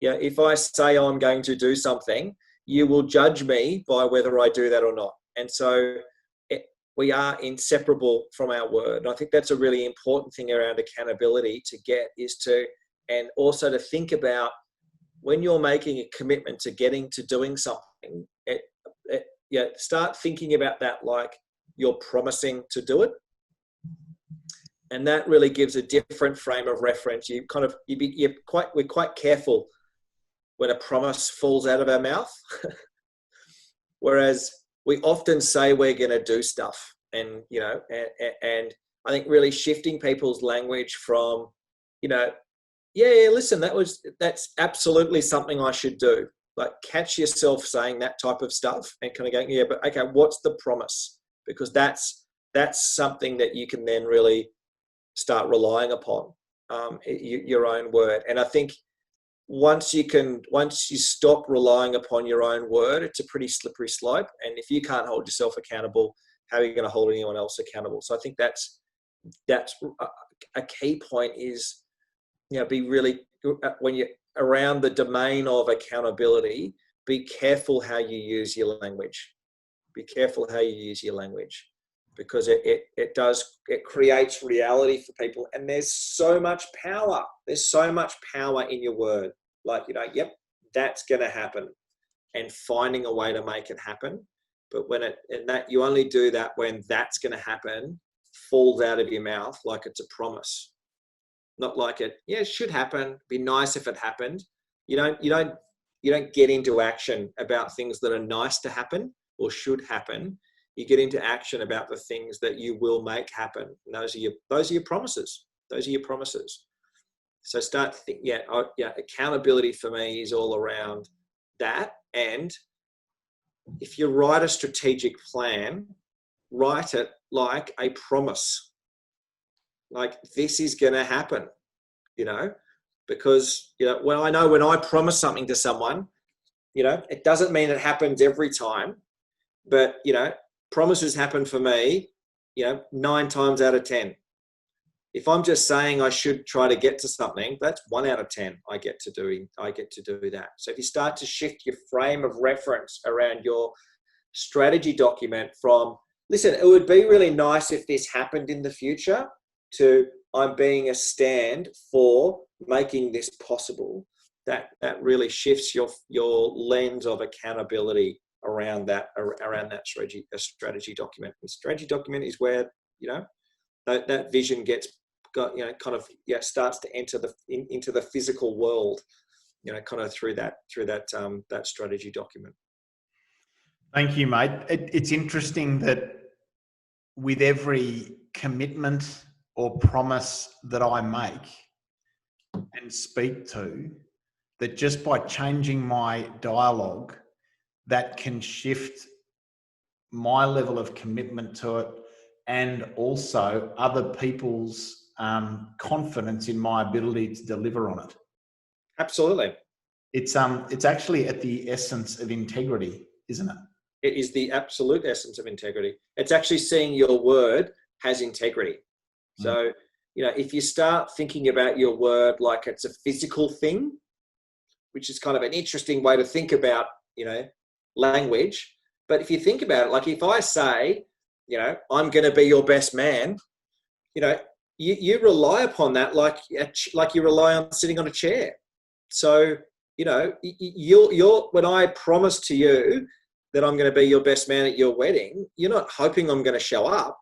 if I say I'm going to do something, you will judge me by whether I do that or not. And so we are inseparable from our word. And I think that's a really important thing around accountability to get and also to think about when you're making a commitment to getting to doing something, start thinking about that like you're promising to do it. And that really gives a different frame of reference. We're quite careful when a promise falls out of our mouth. Whereas we often say we're going to do stuff, and I think really shifting people's language from, listen, that's absolutely something I should do. Like, catch yourself saying that type of stuff and kind of going, but okay, what's the promise? Because that's something that you can then really start relying upon. your own word. And I think once you stop relying upon your own word, it's a pretty slippery slope. And if you can't hold yourself accountable, how are you going to hold anyone else accountable? So I think that's a key point is, be really, when you're around the domain of accountability, be careful how you use your language. Be careful how you use your language, because it creates reality for people. And there's so much power. There's so much power in your word. Like, yep, that's going to happen, and finding a way to make it happen. But you only do that when that's going to happen falls out of your mouth like it's a promise, not like it should happen. Be nice if it happened. You don't get into action about things that are nice to happen or should happen. You get into action about the things that you will make happen. And those are your promises. Those are your promises. So start thinking, accountability for me is all around that. And if you write a strategic plan, write it like a promise. Like, this is going to happen, because, when I promise something to someone, it doesn't mean it happens every time, but, promises happen for me, 9 times out of 10. If I'm just saying I should try to get to something, that's 1 out of 10 I get to do that. So if you start to shift your frame of reference around your strategy document from, listen, it would be really nice if this happened in the future, to I'm being a stand for making this possible, that really shifts your lens of accountability around that strategy document. The strategy document is where that vision starts to enter into the physical world, through that strategy document. Thank you, mate. It's interesting that with every commitment or promise that I make and speak to, that just by changing my dialogue, that can shift my level of commitment to it, and also other people's confidence in my ability to deliver on it. Absolutely. It's actually at the essence of integrity, isn't it? It is the absolute essence of integrity. It's actually seeing your word has integrity. So, if you start thinking about your word like it's a physical thing, which is kind of an interesting way to think about, language. But if you think about it, like if I say, I'm going to be your best man, you rely upon that like you rely on sitting on a chair. So, when I promise to you that I'm going to be your best man at your wedding, you're not hoping I'm going to show up,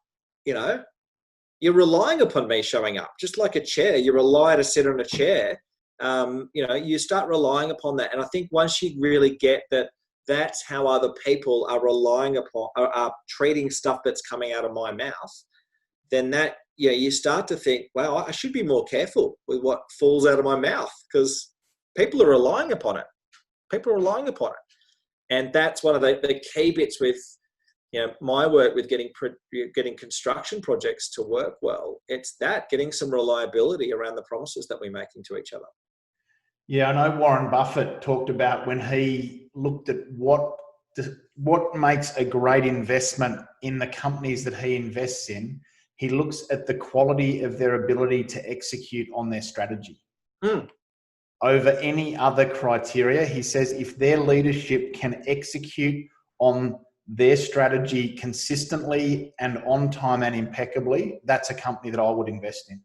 You're relying upon me showing up, just like a chair. You rely to sit on a chair. You start relying upon that. And I think once you really get that, that's how other people are relying upon, are treating stuff that's coming out of my mouth, then you start to think, wow, I should be more careful with what falls out of my mouth, because people are relying upon it. People are relying upon it. And that's one of the key bits with, my work with getting construction projects to work well. It's getting some reliability around the promises that we're making to each other. Yeah, I know Warren Buffett talked about when he looked at what makes a great investment in the companies that he invests in. He looks at the quality of their ability to execute on their strategy. Over any other criteria. He says if their leadership can execute on their strategy consistently and on time and impeccably, that's a company that I would invest in.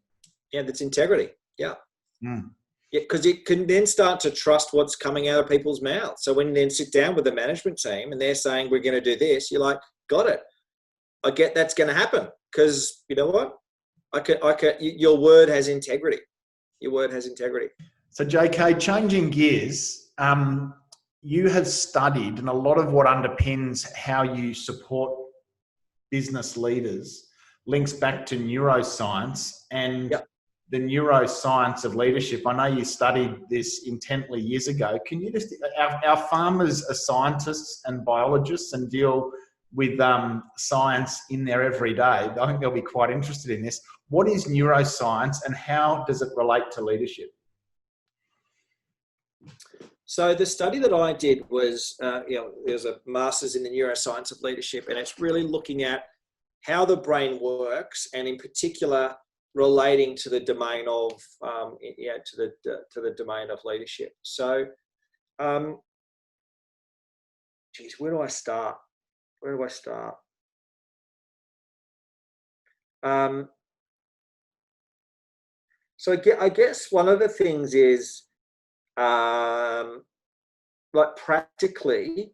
Yeah, that's integrity. Yeah. Yeah, because you can then start to trust what's coming out of people's mouths. So when you then sit down with the management team and they're saying, we're going to do this, you're like, got it. I get that's going to happen, because you know what? Your word has integrity. Your word has integrity. So JK, changing gears, you have studied, and a lot of what underpins how you support business leaders links back to neuroscience and the neuroscience of leadership. I know you studied this intently years ago. Can you just, our farmers are scientists and biologists and deal with science in there every day, I think they'll be quite interested in this. What is neuroscience and how does it relate to leadership? So the study that I did was, there's a master's in the neuroscience of leadership, and it's really looking at how the brain works, and in particular relating to the domain of, to the domain of leadership. So, where do I start? So I guess one of the things is, like practically,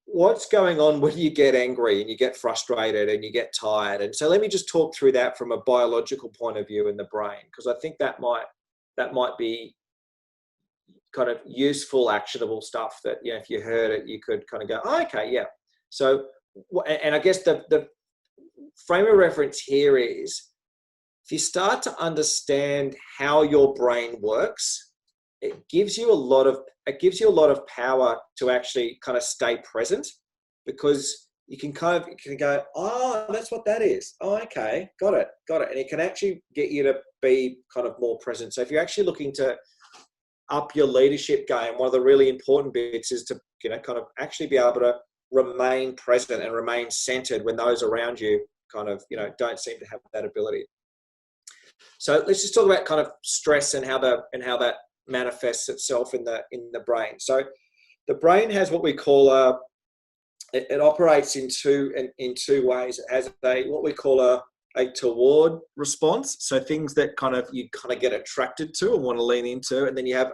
what's going on when you get angry and you get frustrated and you get tired. And so let me just talk through that from a biological point of view in the brain, because I think that might be kind of useful, actionable stuff that, if you heard it, you could kind of go, oh, okay, yeah. So, and I guess the frame of reference here is, if you start to understand how your brain works, it gives you a lot of power to actually kind of stay present, because you can go, oh, that's what that is. Oh, okay, got it. And it can actually get you to be kind of more present. So if you're actually looking to up your leadership game, one of the really important bits is to, kind of actually be able to remain present and remain centered when those around you kind of, don't seem to have that ability. So let's just talk about kind of stress and how that manifests itself in the brain. So the brain has what we call it operates in two ways. It has what we call a toward response, so things that you get attracted to and want to lean into, and then you have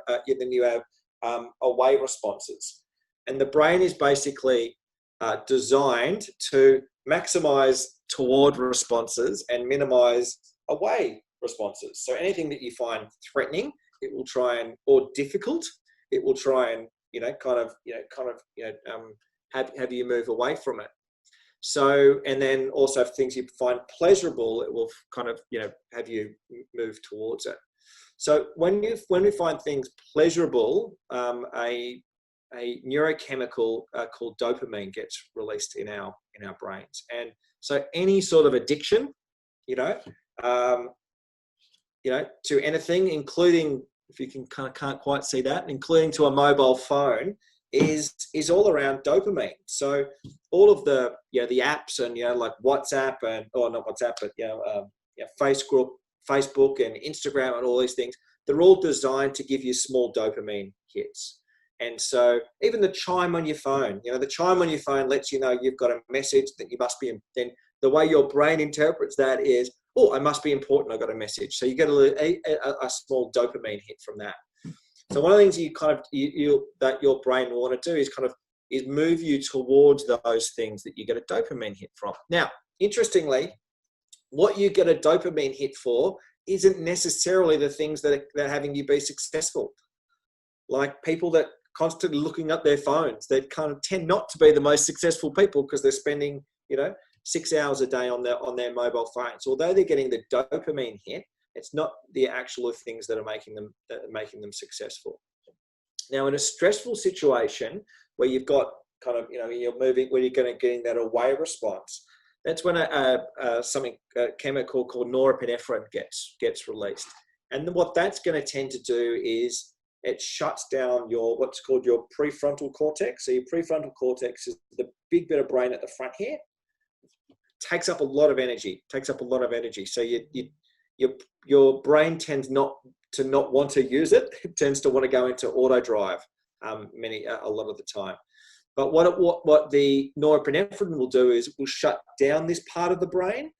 away responses. And the brain is basically designed to maximize toward responses and minimize away responses. So anything that you find threatening, it will try and, or difficult, it will try and have you move away from it. So, and then also things you find pleasurable, it will kind of have you move towards it. So when we find things pleasurable, a neurochemical called dopamine gets released in our brains. And so any sort of addiction, to anything, including, if you can't quite see that, including to a mobile phone, is all around dopamine. So all of the apps and like WhatsApp or not WhatsApp, but Facebook and Instagram and all these things, they're all designed to give you small dopamine hits. And so even the chime on your phone, the chime on your phone lets you know you've got a message that you must be in. Then the way your brain interprets that is, oh, I must be important, I got a message. So you get a small dopamine hit from that. So one of the things that your brain will want to do is move you towards those things that you get a dopamine hit from. Now, interestingly, what you get a dopamine hit for isn't necessarily the things that are having you be successful. Like people that constantly looking at their phones, they kind of tend not to be the most successful people because they're spending, 6 hours a day on their mobile phones. Although they're getting the dopamine hit, it's not the actual things that are making them successful. Now, in a stressful situation where you've got you're moving, where you're getting that away response, that's when a chemical called norepinephrine gets released. And what that's going to tend to do is it shuts down what's called your prefrontal cortex. So your prefrontal cortex is the big bit of brain at the front here. Takes up a lot of energy. So your brain tends not to want to use it. It tends to want to go into auto drive a lot of the time. But what the norepinephrine will do is it will shut down this part of the brain,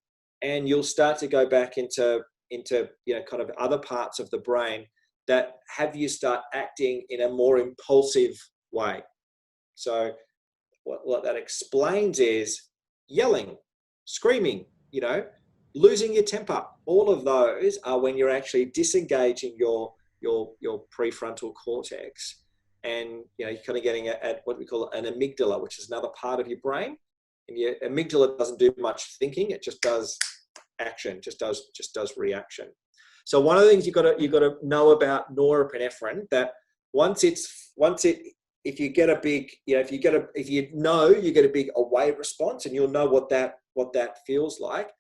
and you'll start to go back into kind of other parts of the brain that have you start acting in a more impulsive way. So what that explains is yelling, screaming, losing your temper. All of those are when you're actually disengaging your prefrontal cortex, and you're kind of getting at what we call an amygdala, which is another part of your brain. And your amygdala doesn't do much thinking; it just does action, just does reaction. So one of the things you've got to know about norepinephrine, that once it if you get a big, if you get a big away response, and you'll know what that feels like.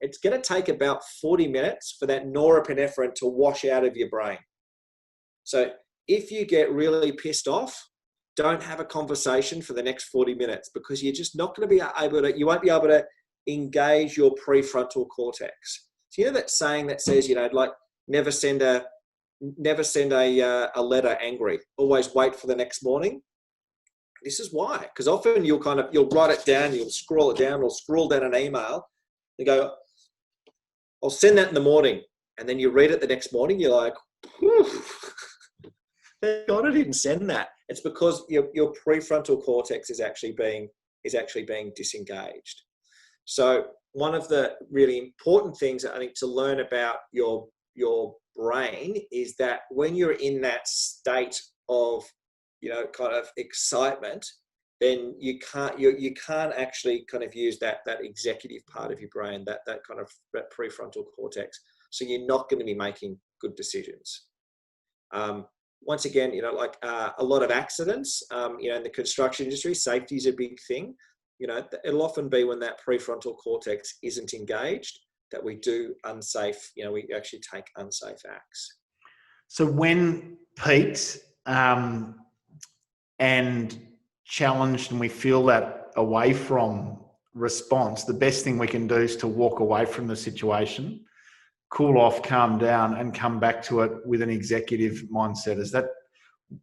It's going to take about 40 minutes for that norepinephrine to wash out of your brain. So if you get really pissed off, don't have a conversation for the next 40 minutes, because you're just not going to be able to, you won't be able to engage your prefrontal cortex. So you know that saying that says, like never send a letter angry, always wait for the next morning. This is why, because often you'll write it down, you'll scroll it down, or scroll down an email, and go, I'll send that in the morning, and then you read it the next morning, you're like, thank God I didn't send that. It's because your prefrontal cortex is actually being disengaged. So one of the really important things I think to learn about your brain is that when you're in that state of kind of excitement, then you can't actually kind of use that executive part of your brain, that prefrontal cortex. So you're not going to be making good decisions. Once again, a lot of accidents, in the construction industry, safety is a big thing. It'll often be when that prefrontal cortex isn't engaged that we do unsafe, we actually take unsafe acts. So when Pete and challenged, and we feel that away from response, the best thing we can do is to walk away from the situation, cool off, calm down, and come back to it with an executive mindset. Is that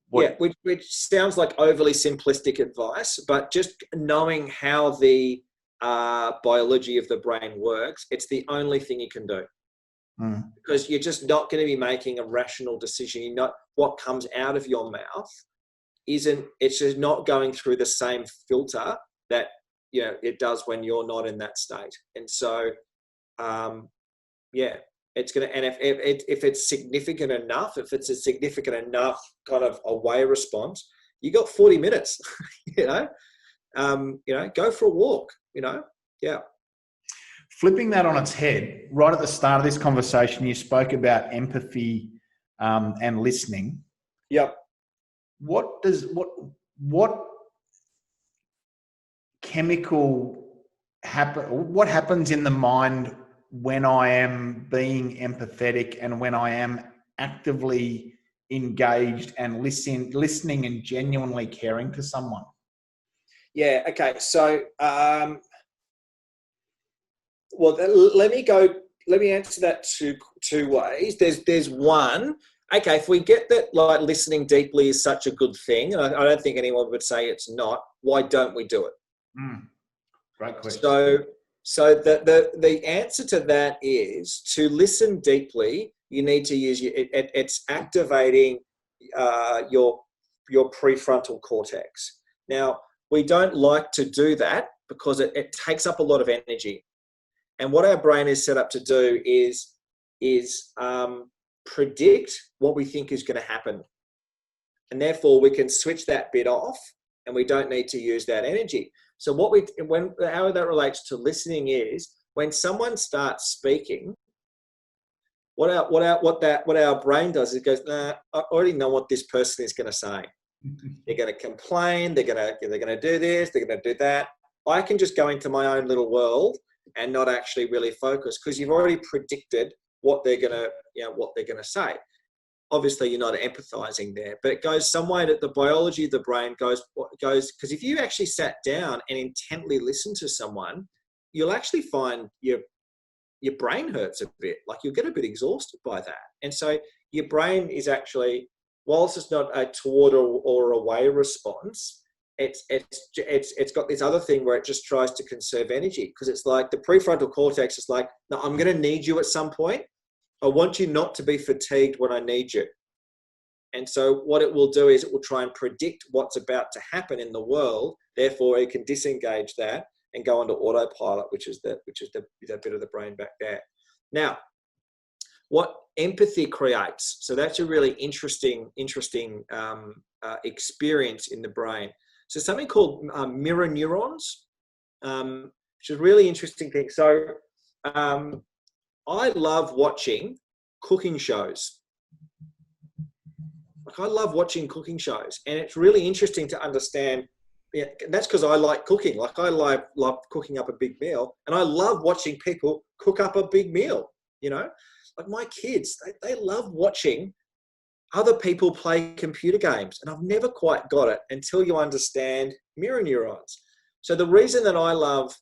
what? Yeah, which sounds like overly simplistic advice, but just knowing how the biology of the brain works, it's the only thing you can do. Because you're just not going to be making a rational decision. What comes out of your mouth it's just not going through the same filter that it does when you're not in that state. And so it's going to, and if it's significant enough, if it's a significant enough kind of away response, you got 40 minutes, go for a walk, yeah. Flipping that on its head, right at the start of this conversation, you spoke about empathy and listening. Yep. What chemical happen? What happens in the mind when I am being empathetic and when I am actively engaged and listening and genuinely caring to someone? Yeah. Okay. So, let me answer that two ways. There's one. Okay, if we get that, like, listening deeply is such a good thing, and I don't think anyone would say it's not, why don't we do it? Great question. So the answer to that is, to listen deeply, you need to use it's activating your prefrontal cortex. Now, we don't like to do that because it takes up a lot of energy. And what our brain is set up to do is predict what we think is going to happen. And therefore we can switch that bit off and we don't need to use that energy. So how that relates to listening is, when someone starts speaking, what our brain does is it goes, nah, I already know what this person is going to say. They're going to complain. They're going to do this. They're going to do that. I can just go into my own little world and not actually really focus, because you've already predicted what they're going to say. Obviously, you're not empathizing there, but it goes some way that the biology of the brain goes, because if you actually sat down and intently listened to someone, you'll actually find your brain hurts a bit, like you'll get a bit exhausted by that. And so your brain is actually, whilst it's not a toward or away response, it's got this other thing where it just tries to conserve energy, because it's like the prefrontal cortex is like, no, I'm going to need you at some point. I want you not to be fatigued when I need you. And so what it will do is it will try and predict what's about to happen in the world. Therefore, it can disengage that and go into autopilot, which is the bit of the brain back there. Now, what empathy creates, so that's a really interesting experience in the brain. So something called mirror neurons, which is a really interesting thing. So I love watching cooking shows. Like I love watching cooking shows, and it's really interesting to understand. Yeah, that's because I like cooking. Like I love cooking up a big meal, and I love watching people cook up a big meal. You know, like my kids, they love watching other people play computer games, and I've never quite got it until you understand mirror neurons. So the reason that I love,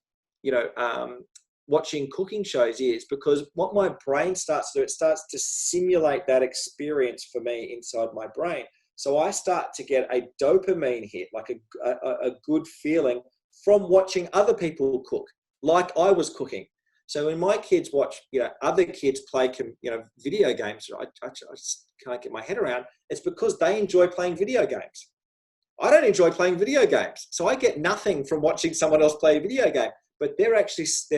watching cooking shows is because what my brain starts to do, it starts to simulate that experience for me inside my brain. So I start to get a dopamine hit, like a good feeling from watching other people cook, like I was cooking. So when my kids watch, other kids play, video games, I just can't get my head around. It's because they enjoy playing video games. I don't enjoy playing video games, so I get nothing from watching someone else play a video game. But their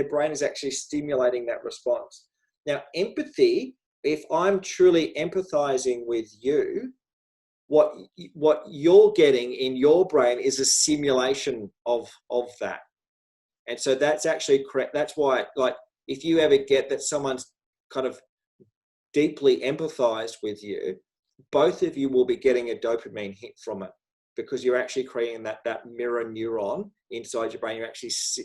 brain is actually stimulating that response. Now, empathy, if I'm truly empathizing with you, what you're getting in your brain is a simulation of that. And so that's actually correct. That's why, like, if you ever get that someone's kind of deeply empathized with you, both of you will be getting a dopamine hit from it, because you're actually creating that mirror neuron inside your brain.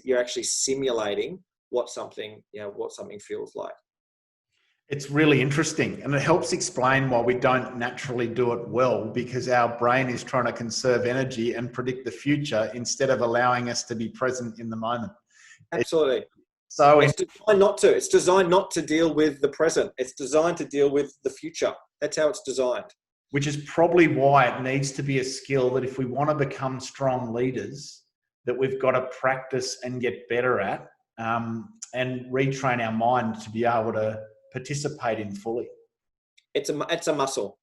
You're actually simulating what something feels like. It's really interesting, and it helps explain why we don't naturally do it well, because our brain is trying to conserve energy and predict the future instead of allowing us to be present in the moment. Absolutely. It's designed not to. It's designed not to deal with the present. It's designed to deal with the future. That's how it's designed. Which is probably why it needs to be a skill that if we want to become strong leaders, that we've got to practice and get better at, and retrain our mind to be able to participate in fully. It's a muscle.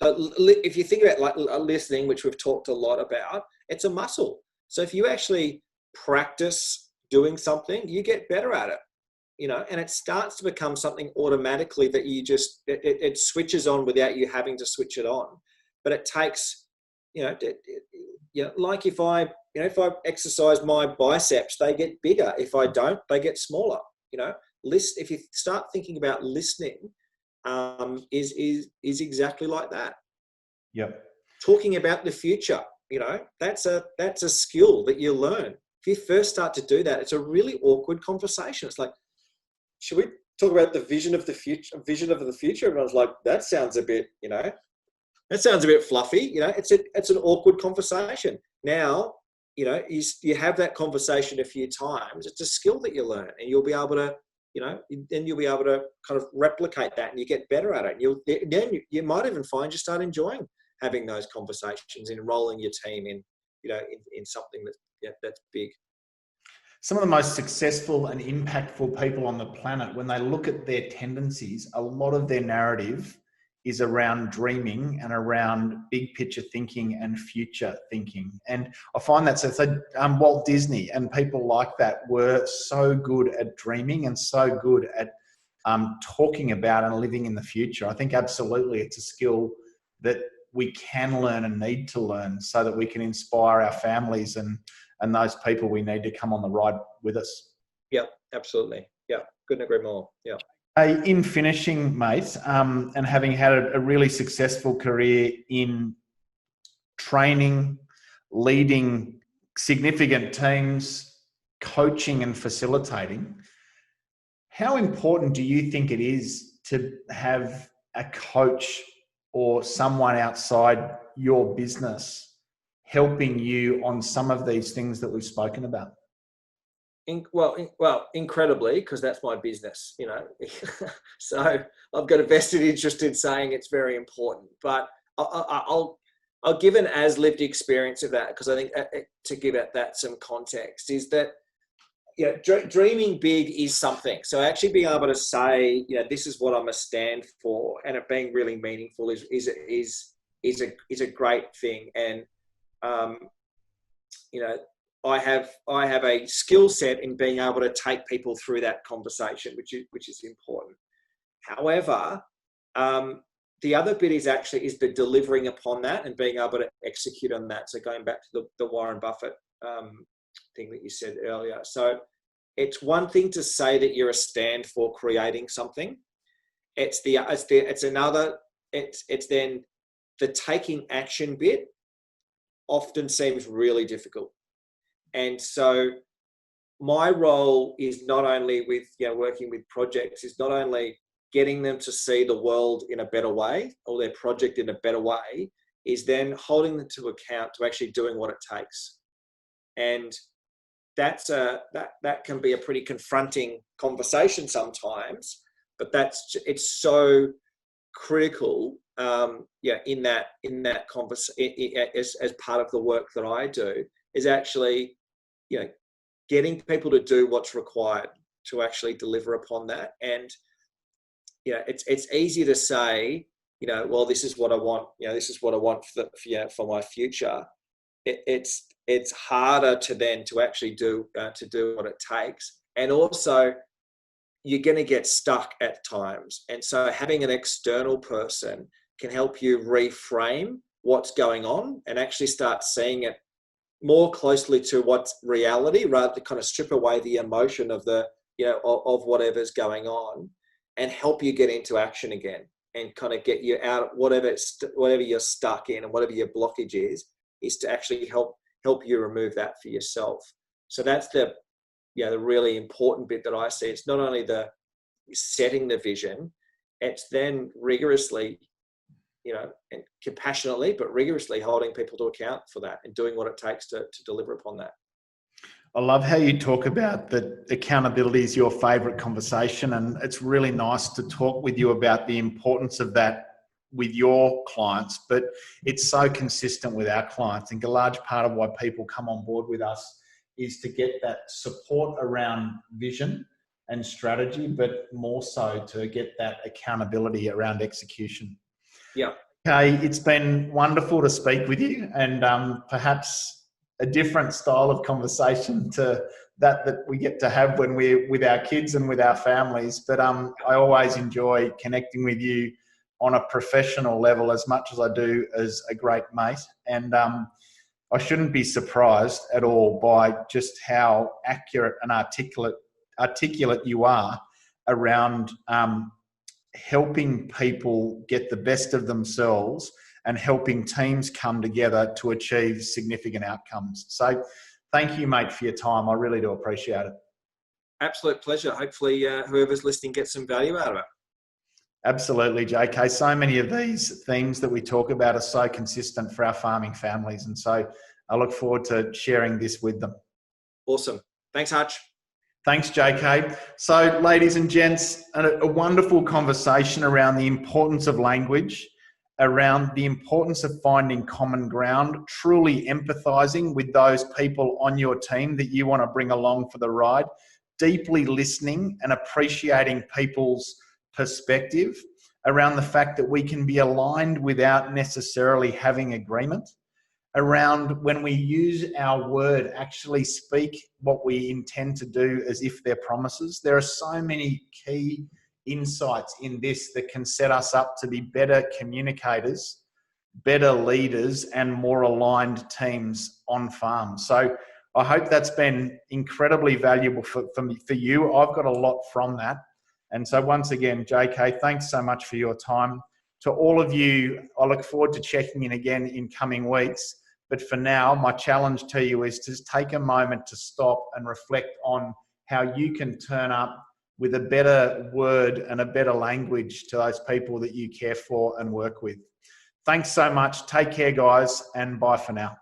So if you think about like listening, which we've talked a lot about, it's a muscle. So if you actually practice doing something, you get better at it. And it starts to become something automatically that you just, it switches on without you having to switch it on. But it takes, like if I exercise my biceps, they get bigger. If I don't, they get smaller. If you start thinking about listening, is exactly like that. Yep. Talking about the future, that's a skill that you learn. If you first start to do that, it's a really awkward conversation. It's like, should we talk about the vision of the future? Everyone's like, that sounds a bit fluffy. It's an awkward conversation. Now, you have that conversation a few times. It's a skill that you learn, and you'll be able to, then you'll be able to kind of replicate that, and you get better at it. Then you might even find you start enjoying having those conversations, enrolling your team in something that's big. Some of the most successful and impactful people on the planet, when they look at their tendencies, a lot of their narrative is around dreaming and around big picture thinking and future thinking. And I find that Walt Disney and people like that were so good at dreaming and so good at talking about and living in the future. I think absolutely it's a skill that we can learn and need to learn so that we can inspire our families and those people we need to come on the ride with us. Yeah, absolutely. Yeah, couldn't agree more. Yeah. In finishing, mate, and having had a really successful career in training, leading significant teams, coaching and facilitating, how important do you think it is to have a coach or someone outside your business helping you on some of these things that we've spoken about? Incredibly, because that's my business, So I've got a vested interest in saying it's very important. But I'll give an as lived experience of that, because I think to give that some context is that dreaming big is something. So actually being able to say, this is what I'm a stand for, and it being really meaningful is a great thing. And I have a skill set in being able to take people through that conversation, which is important. However, the other bit is the delivering upon that and being able to execute on that. So going back to the Warren Buffett thing that you said earlier. So it's one thing to say that you're a stand for creating something. It's then the taking action bit often seems really difficult. And so my role is not only with, working with projects, is not only getting them to see the world in a better way or their project in a better way, is then holding them to account to actually doing what it takes. And that can be a pretty confronting conversation sometimes, but it's so critical, in that conversation as part of the work that I do, is actually, getting people to do what's required to actually deliver upon that. And it's easy to say, well, this is what I want. This is what I want for my future. It's harder to actually do what it takes, and also you're going to get stuck at times. And so having an external person can help you reframe what's going on and actually start seeing it more closely to what's reality, rather than kind of strip away the emotion of of whatever's going on, and help you get into action again and kind of get you out of whatever you're stuck in and whatever your blockage is to actually help you remove that for yourself. So that's the really important bit that I see. It's not only the setting the vision, it's then rigorously, and compassionately, but rigorously holding people to account for that and doing what it takes to deliver upon that. I love how you talk about that accountability is your favourite conversation, and it's really nice to talk with you about the importance of that with your clients, but it's so consistent with our clients. I think a large part of why people come on board with us is to get that support around vision and strategy, but more so to get that accountability around execution. Yeah. Okay, it's been wonderful to speak with you, and perhaps a different style of conversation to that we get to have when we're with our kids and with our families. But I always enjoy connecting with you on a professional level as much as I do as a great mate. And I shouldn't be surprised at all by just how accurate and articulate you are around helping people get the best of themselves and helping teams come together to achieve significant outcomes. So thank you, mate, for your time. I really do appreciate it. Absolute pleasure. Hopefully whoever's listening gets some value out of it. Absolutely, JK. So many of these themes that we talk about are so consistent for our farming families. And so I look forward to sharing this with them. Awesome. Thanks, Hutch. Thanks, JK. So, ladies and gents, a wonderful conversation around the importance of language, around the importance of finding common ground, truly empathizing with those people on your team that you want to bring along for the ride, deeply listening and appreciating people's perspective, around the fact that we can be aligned without necessarily having agreement, around when we use our word, actually speak what we intend to do as if they're promises. There are so many key insights in this that can set us up to be better communicators, better leaders, and more aligned teams on farm. So I hope that's been incredibly valuable for you. I've got a lot from that. And so once again, JK, thanks so much for your time. To all of you, I look forward to checking in again in coming weeks. But for now, my challenge to you is to just take a moment to stop and reflect on how you can turn up with a better word and a better language to those people that you care for and work with. Thanks so much. Take care, guys, and bye for now.